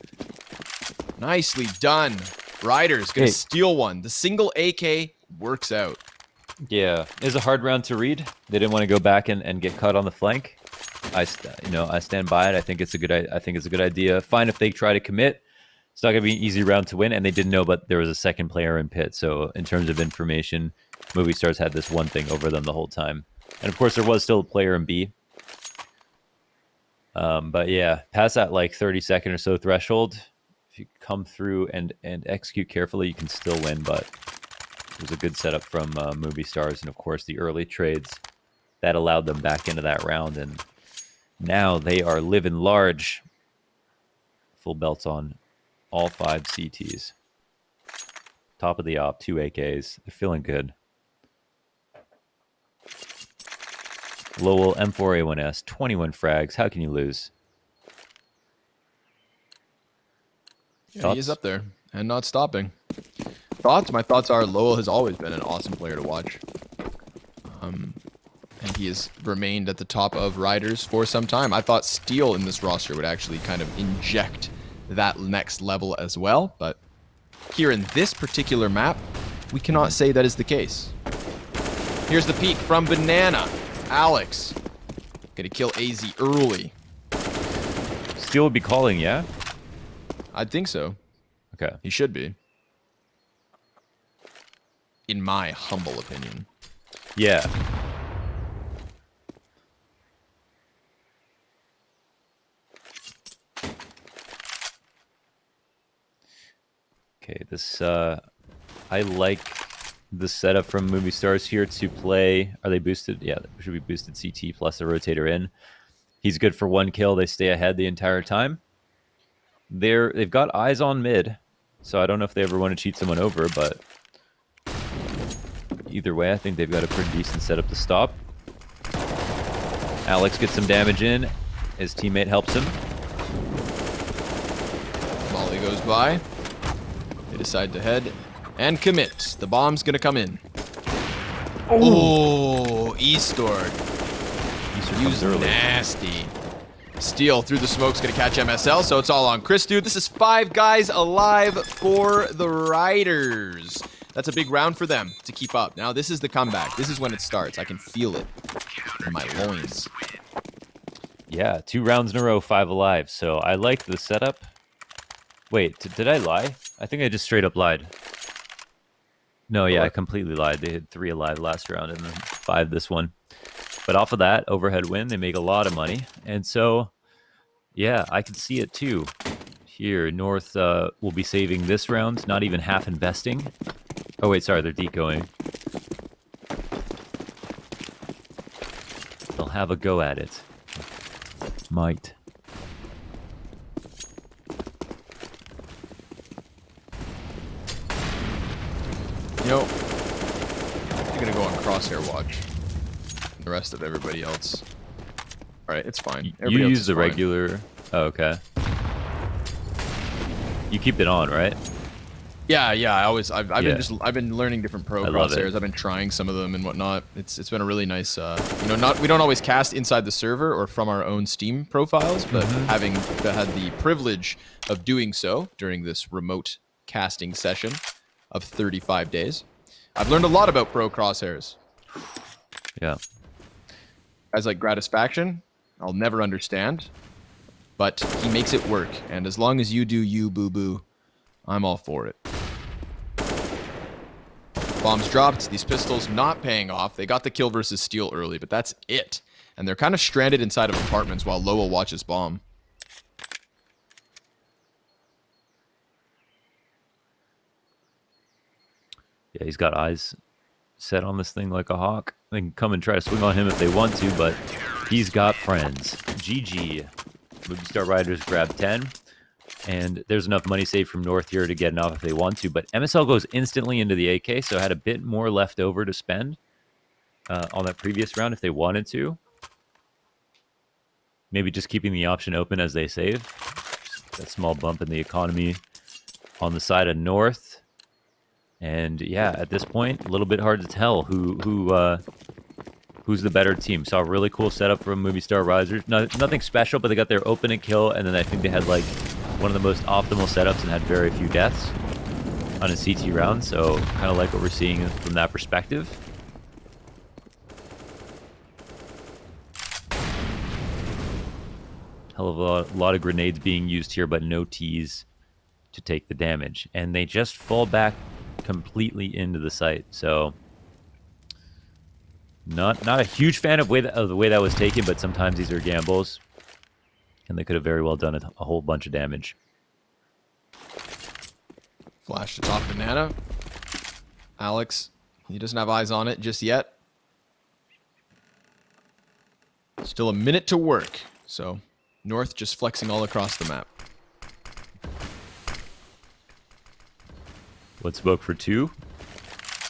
Nicely done. Ryder's going to steal one. The single AK works out. Yeah, it was a hard round to read. They didn't want to go back and get cut on the flank. I stand by it. I think it's a good idea. Fine if they try to commit. It's not going to be an easy round to win, and they didn't know, but there was a second player in pit. So in terms of information, Movistar's had this one thing over them the whole time. And of course, there was still a player in B. But yeah, past that like 30-second or so threshold, if you come through and execute carefully, you can still win. But it was a good setup from Movistars, and of course the early trades that allowed them back into that round. And now they are living large. Full belts on all 5 CTs. Top of the op, 2 AKs. They're feeling good. Lowell M4A1S, 21 frags. How can you lose? Yeah, he is up there and not stopping. Thoughts? My thoughts are Lowell has always been an awesome player to watch. And he has remained at the top of riders for some time. I thought Steel in this roster would actually kind of inject that next level as well, but here in this particular map, we cannot say that is the case. Here's the peek from Banana. Alex gonna kill AZ early. Steel would be calling, yeah? I think so. Okay. He should be. In my humble opinion. Yeah. Okay, this I like the setup from Movistars here to play. Are they boosted? Yeah, they should be boosted CT plus a rotator in. He's good for 1 kill. They stay ahead the entire time. They've got eyes on mid, so I don't know if they ever want to cheat someone over, but either way, I think they've got a pretty decent setup to stop. Alex gets some damage in. His teammate helps him. Molly goes by. They decide to head and commit. The bomb's gonna come in. Oh, Eastor. Use nasty. Steel through the smoke's gonna catch MSL, so it's all on Christu. This is 5 guys alive for the Riders. That's a big round for them to keep up. Now this is the comeback. This is when it starts. I can feel it in my loins. Yeah, 2 rounds in a row, 5 alive. So I like the setup. Wait, did I lie? I think I just straight up lied. No, yeah, I completely lied. They had 3 alive last round and then 5 this one. But off of that overhead win, they make a lot of money. And so, yeah, I can see it too. Here, North will be saving this round, not even half investing. Oh, wait, sorry, they're decoing. They'll have a go at it. Might. You know, I'm going to go on crosshair watch. The rest of everybody else. All right, it's fine. You use the regular... Oh, okay. You keep it on, right? Yeah. I've been learning different pro crosshairs. I've been trying some of them and whatnot. It's been a really nice. We don't always cast inside the server or from our own Steam profiles, but having had the privilege of doing so during this remote casting session of 35 days, I've learned a lot about pro crosshairs. Yeah. Guys like Gratisfaction, I'll never understand, but he makes it work. And as long as you do you, boo-boo, I'm all for it. Bombs dropped. These pistols not paying off. They got the kill versus steal early, but that's it. And they're kind of stranded inside of apartments while Lowell watches bomb. Yeah, he's got eyes set on this thing like a hawk. They can come and try to swing on him if they want to, but he's got friends. GG. Movistar Riders grab 10. And there's enough money saved from North here to get enough if they want to. But MSL goes instantly into the AK, so had a bit more left over to spend on that previous round if they wanted to. Maybe just keeping the option open as they save. That small bump in the economy on the side of North. And yeah, at this point, a little bit hard to tell who's the better team. Saw a really cool setup from Movistar Riders. Nothing special, but they got their open and kill, and then I think they had like one of the most optimal setups and had very few deaths on a CT round. So kind of like what we're seeing from that perspective. Hell of a lot of grenades being used here, but no Ts to take the damage. And they just fall back completely into the site. So not a huge fan of the way that was taken, but sometimes these are gambles. And they could have very well done a whole bunch of damage. Flash to top banana. Alex, he doesn't have eyes on it just yet. Still a minute to work. So North just flexing all across the map. Let's smoke for 2.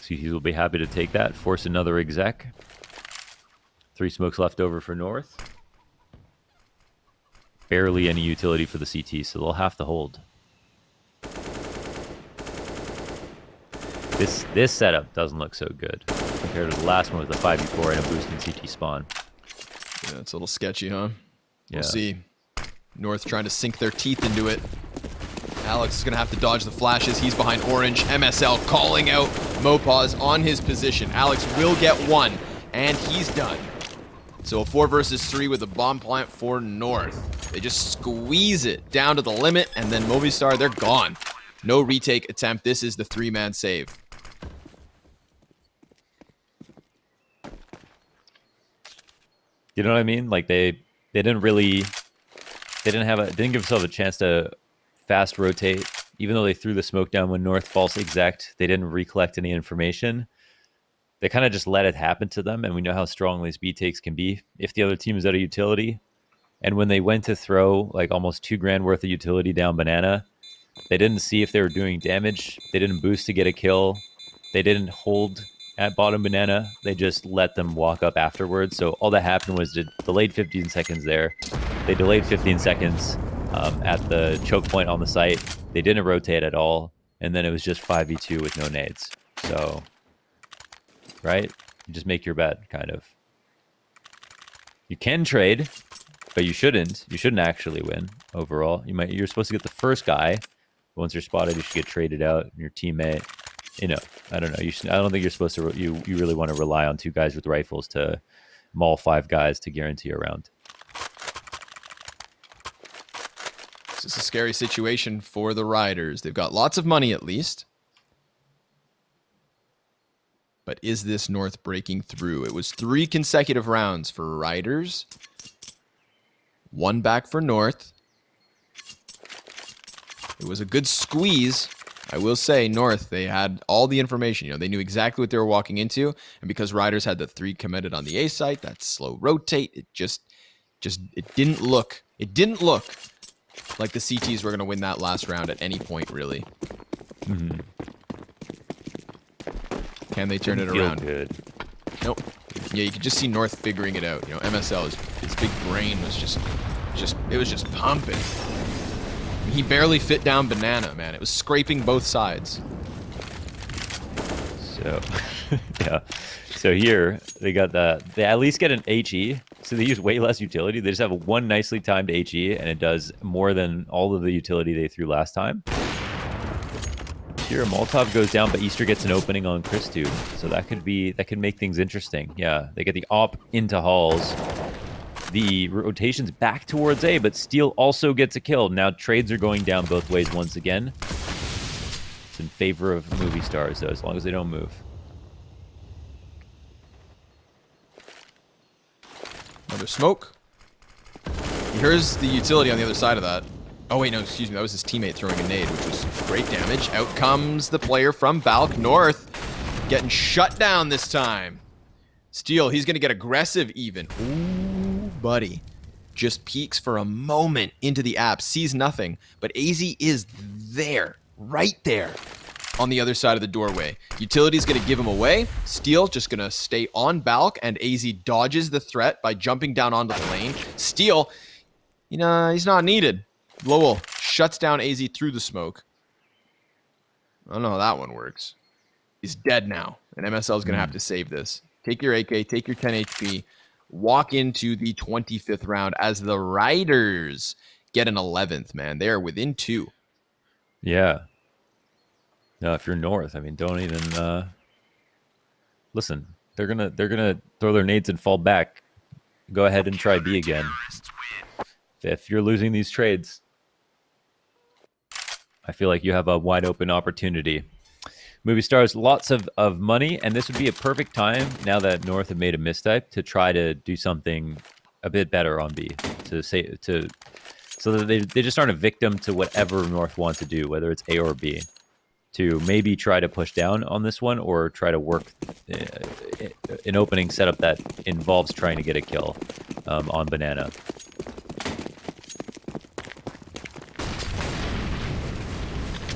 CTs will be happy to take that. Force another exec. 3 smokes left over for North. Barely any utility for the CT, so they'll have to hold. This setup doesn't look so good compared to the last one with the 5v4 and a boost in CT spawn. Yeah, it's a little sketchy, huh? Yeah. We'll see. North trying to sink their teeth into it. Alex is going to have to dodge the flashes. He's behind orange. MSL calling out Mopaz on his position. Alex will get 1, and he's done. So a 4 versus 3 with a bomb plant for North. They just squeeze it down to the limit, and then Movistar, they're gone. No retake attempt. This is the 3-man save. You know what I mean? Like they didn't give themselves a chance to fast rotate. Even though they threw the smoke down when North false exact, they didn't recollect any information. They kind of just let it happen to them, and we know how strong these B takes can be if the other team is out of utility. And when they went to throw like almost $2,000 worth of utility down banana, they didn't see if they were doing damage. They didn't boost to get a kill. They didn't hold at bottom banana. They just let them walk up afterwards. So all that happened was delayed 15 seconds there. They delayed 15 seconds at the choke point on the site. They didn't rotate at all. And then it was just 5v2 with no nades. So, right? You just make your bet, kind of. You can trade, but you shouldn't. You shouldn't actually win overall. You're supposed to get the first guy. Once you're spotted, you should get traded out. And your teammate, I don't know. I don't think you're supposed to. You really want to rely on 2 guys with rifles to maul 5 guys to guarantee a round. This is a scary situation for the Riders. They've got lots of money at least. But is this North breaking through? It was 3 consecutive rounds for Riders. 1 back for North. It was a good squeeze. I will say, North, they had all the information. You know, they knew exactly what they were walking into. And because Riders had the 3 committed on the A site, that slow rotate, it it didn't look like the CTs were going to win that last round at any point, really. Mm-hmm. Can they turn it Feel around? good. Nope. Yeah, you could just see North figuring it out. You know, MSL, his big brain was it was just pumping. He barely fit down Banana, man. It was scraping both sides. So, yeah. So here, they at least get an HE. So they use way less utility. They just have one nicely timed HE, and it does more than all of the utility they threw last time. Here, Molotov goes down, but Easter gets an opening on Christu. So that could make things interesting. Yeah, they get the op into halls. The rotation's back towards A, but Steel also gets a kill. Now trades are going down both ways once again. It's in favor of Movistar, though, as long as they don't move. Another smoke. Here's the utility on the other side of that. Oh, wait, no, excuse me. That was his teammate throwing a nade, which was great damage. Out comes the player from Balk North. Getting shut down this time. Steel, he's going to get aggressive even. Ooh, buddy. Just peeks for a moment into the app. Sees nothing. But AZ is there. Right there. On the other side of the doorway. Utility's going to give him away. Steel just going to stay on Balk. And AZ dodges the threat by jumping down onto the lane. Steel, you know, he's not needed. Lowell shuts down AZ through the smoke. I don't know how that one works. He's dead now. And MSL is going to have to save this. Take your AK, take your 10 HP, walk into the 25th round as the Riders get an 11th, man. They are within 2. Yeah. No, if you're North, I mean, don't even listen. They're gonna throw their nades and fall back. Go ahead and try B again. If you're losing these trades, I feel like you have a wide open opportunity. Movistar has lots of money, and this would be a perfect time, now that North have made a mistype, to try to do something a bit better on B. So that they just aren't a victim to whatever North wants to do, whether it's A or B. To maybe try to push down on this one, or try to work an opening setup that involves trying to get a kill on Banana.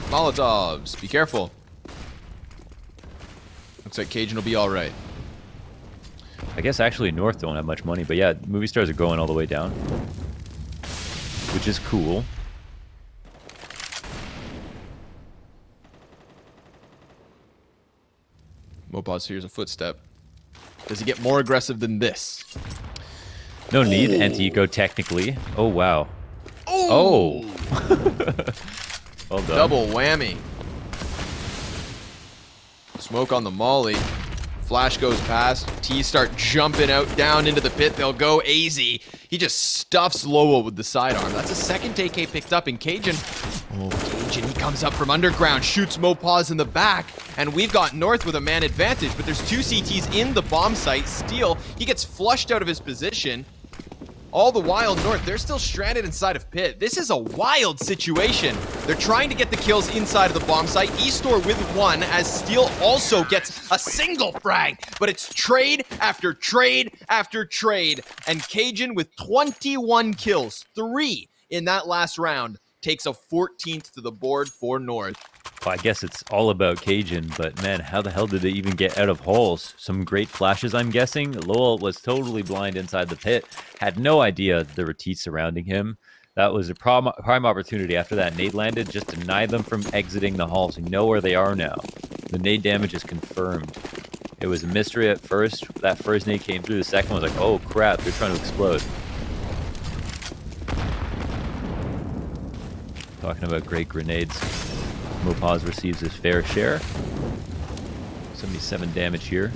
Molotovs, be careful. Looks like Cajun will be all right. I guess actually North don't have much money, but yeah, movie stars are going all the way down, which is cool. Mopaz hears a footstep. Does he get more aggressive than this? No need, anti-eco technically. Oh, wow. Oh! Well done. Double whammy. Smoke on the molly. Flash goes past. T start jumping out down into the pit. They'll go AZ. He just stuffs Lowell with the sidearm. That's a second AK picked up in Cajun. Oh, Cajun, he comes up from underground, shoots Mopaz in the back, and we've got North with a man advantage, but there's 2 CTs in the bomb site. Steel, he gets flushed out of his position. All the while, North, they're still stranded inside of pit. This is a wild situation. They're trying to get the kills inside of the bomb site. Eastor with 1 as Steel also gets a single frag. But it's trade after trade after trade. And Cajun with 21 kills, 3 in that last round, takes a 14th to the board for North. Well, I guess it's all about Cajun, but man, how the hell did they even get out of holes? Some great flashes, I'm guessing. Lowell was totally blind inside the pit, had no idea there were teeth surrounding him. That was a prime opportunity after that nade landed, just deny them from exiting the halls. We know where they are now. The nade damage is confirmed. It was a mystery at first. That first nade came through, the second one was like, oh crap, they're trying to explode. Talking about great grenades. Mopaz receives his fair share. 77 damage here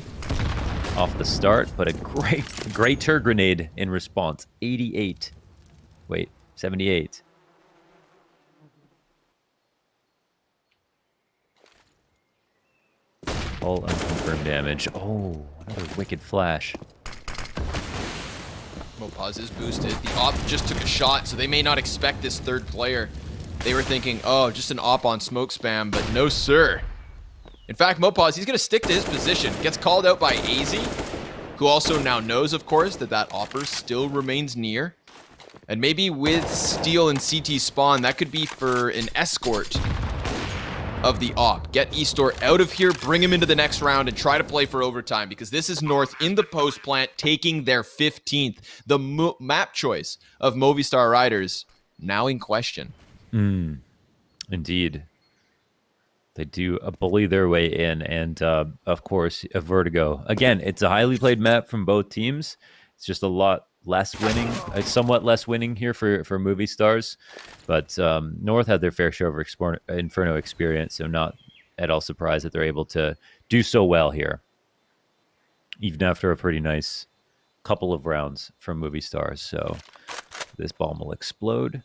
off the start, but a greater grenade in response. 88. Wait, 78. All unconfirmed damage. Oh, another wicked flash. Mopaz is boosted. The op just took a shot, so they may not expect this third player. They were thinking, oh, just an op on smoke spam, but no, sir. In fact, Mopaz, he's going to stick to his position. Gets called out by AZ, who also now knows, of course, that that opper still remains near. And maybe with Steel and CT spawn, that could be for an escort of the op. Get Eastor out of here, bring him into the next round, and try to play for overtime, because this is North in the post plant taking their 15th. The map choice of Movistar Riders now in question. Indeed. They do bully their way in, and of course, a Vertigo. Again, it's a highly played map from both teams. It's just a lot less winning, somewhat less winning here for Movistars. But North had their fair share of Inferno experience, so not at all surprised that they're able to do so well here, even after a pretty nice couple of rounds from Movistars. So this bomb will explode.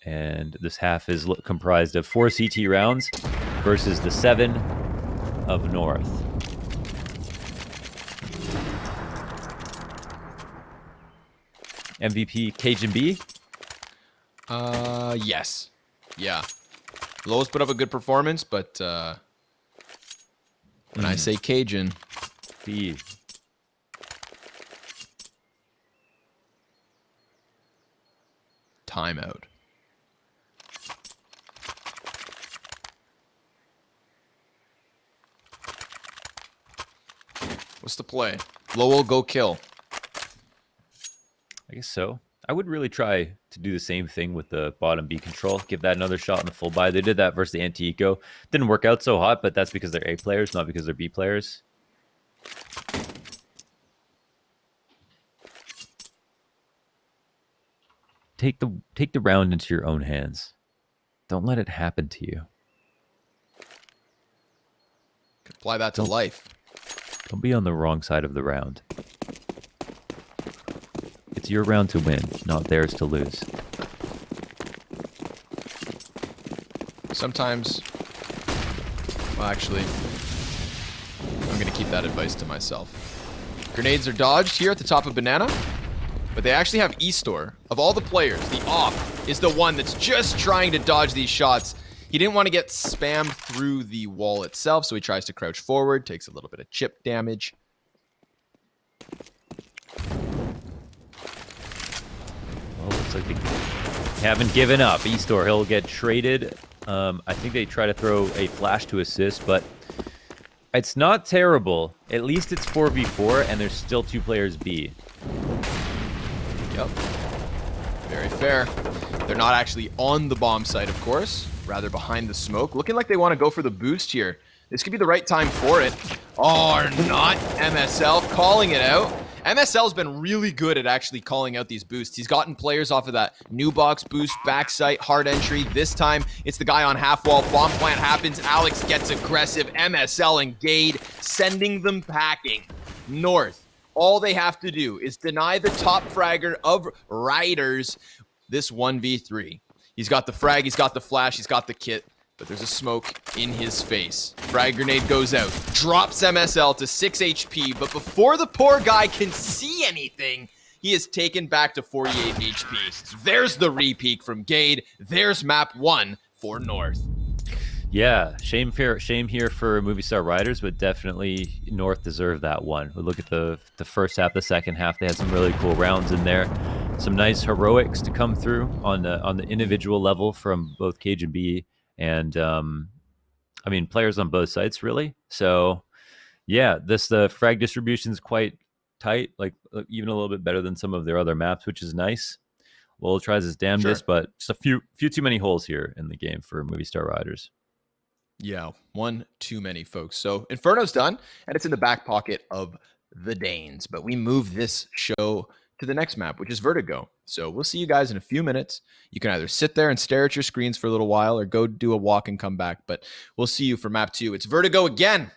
And this half is comprised of 4 CT rounds versus the 7 of North. MVP Cajun B? Yes. Yeah. Lowe's put up a good performance, but when I say Cajun, B. timeout. What's the play? Lowell, go kill. I guess so. I would really try to do the same thing with the bottom B control. Give that another shot in the full buy. They did that versus the anti-eco. Didn't work out so hot, but that's because they're A players, not because they're B players. Take the round into your own hands. Don't let it happen to you. Apply that to life. Don't be on the wrong side of the round. It's your round to win, not theirs to lose. Sometimes, well, actually, I'm going to keep that advice to myself. Grenades are dodged here at the top of Banana, but they actually have Eastor. Of all the players, the op is the one that's just trying to dodge these shots. He didn't want to get spammed through the wall itself, so he tries to crouch forward, takes a little bit of chip damage. Well, looks like they haven't given up. Eastor, he'll get traded. I think they try to throw a flash to assist, but it's not terrible. At least it's 4v4, and there's still 2 players B. Yep. Very fair. They're not actually on the bomb site, of course. Rather behind the smoke. Looking like they want to go for the boost here. This could be the right time for it. Or not. MSL calling it out. MSL's been really good at actually calling out these boosts. He's gotten players off of that new box boost, backside, hard entry. This time, it's the guy on half wall. Bomb plant happens. Alex gets aggressive. MSL and Gade sending them packing. North. All they have to do is deny the top fragger of Riders this 1v3. He's got the frag, he's got the flash, he's got the kit, but there's a smoke in his face. Frag grenade goes out, drops MSL to 6 HP, but before the poor guy can see anything, he is taken back to 48 HP. There's the repeat from Gade. There's map 1 for North. Yeah, shame here for Movistar Riders, but definitely North deserved that one. We look at the first half, the second half, they had some really cool rounds in there. Some nice heroics to come through on the individual level from both Cage and B, and I mean players on both sides really. So yeah, the frag distribution is quite tight, like even a little bit better than some of their other maps, which is nice. Lowell tries his damnedest, but just a few too many holes here in the game for Movistar Riders. Yeah, one too many, folks. So Inferno's done, and it's in the back pocket of the Danes. But we move this show to the next map, which is Vertigo. So we'll see you guys in a few minutes. You can either sit there and stare at your screens for a little while or go do a walk and come back. But we'll see you for map 2. It's Vertigo again.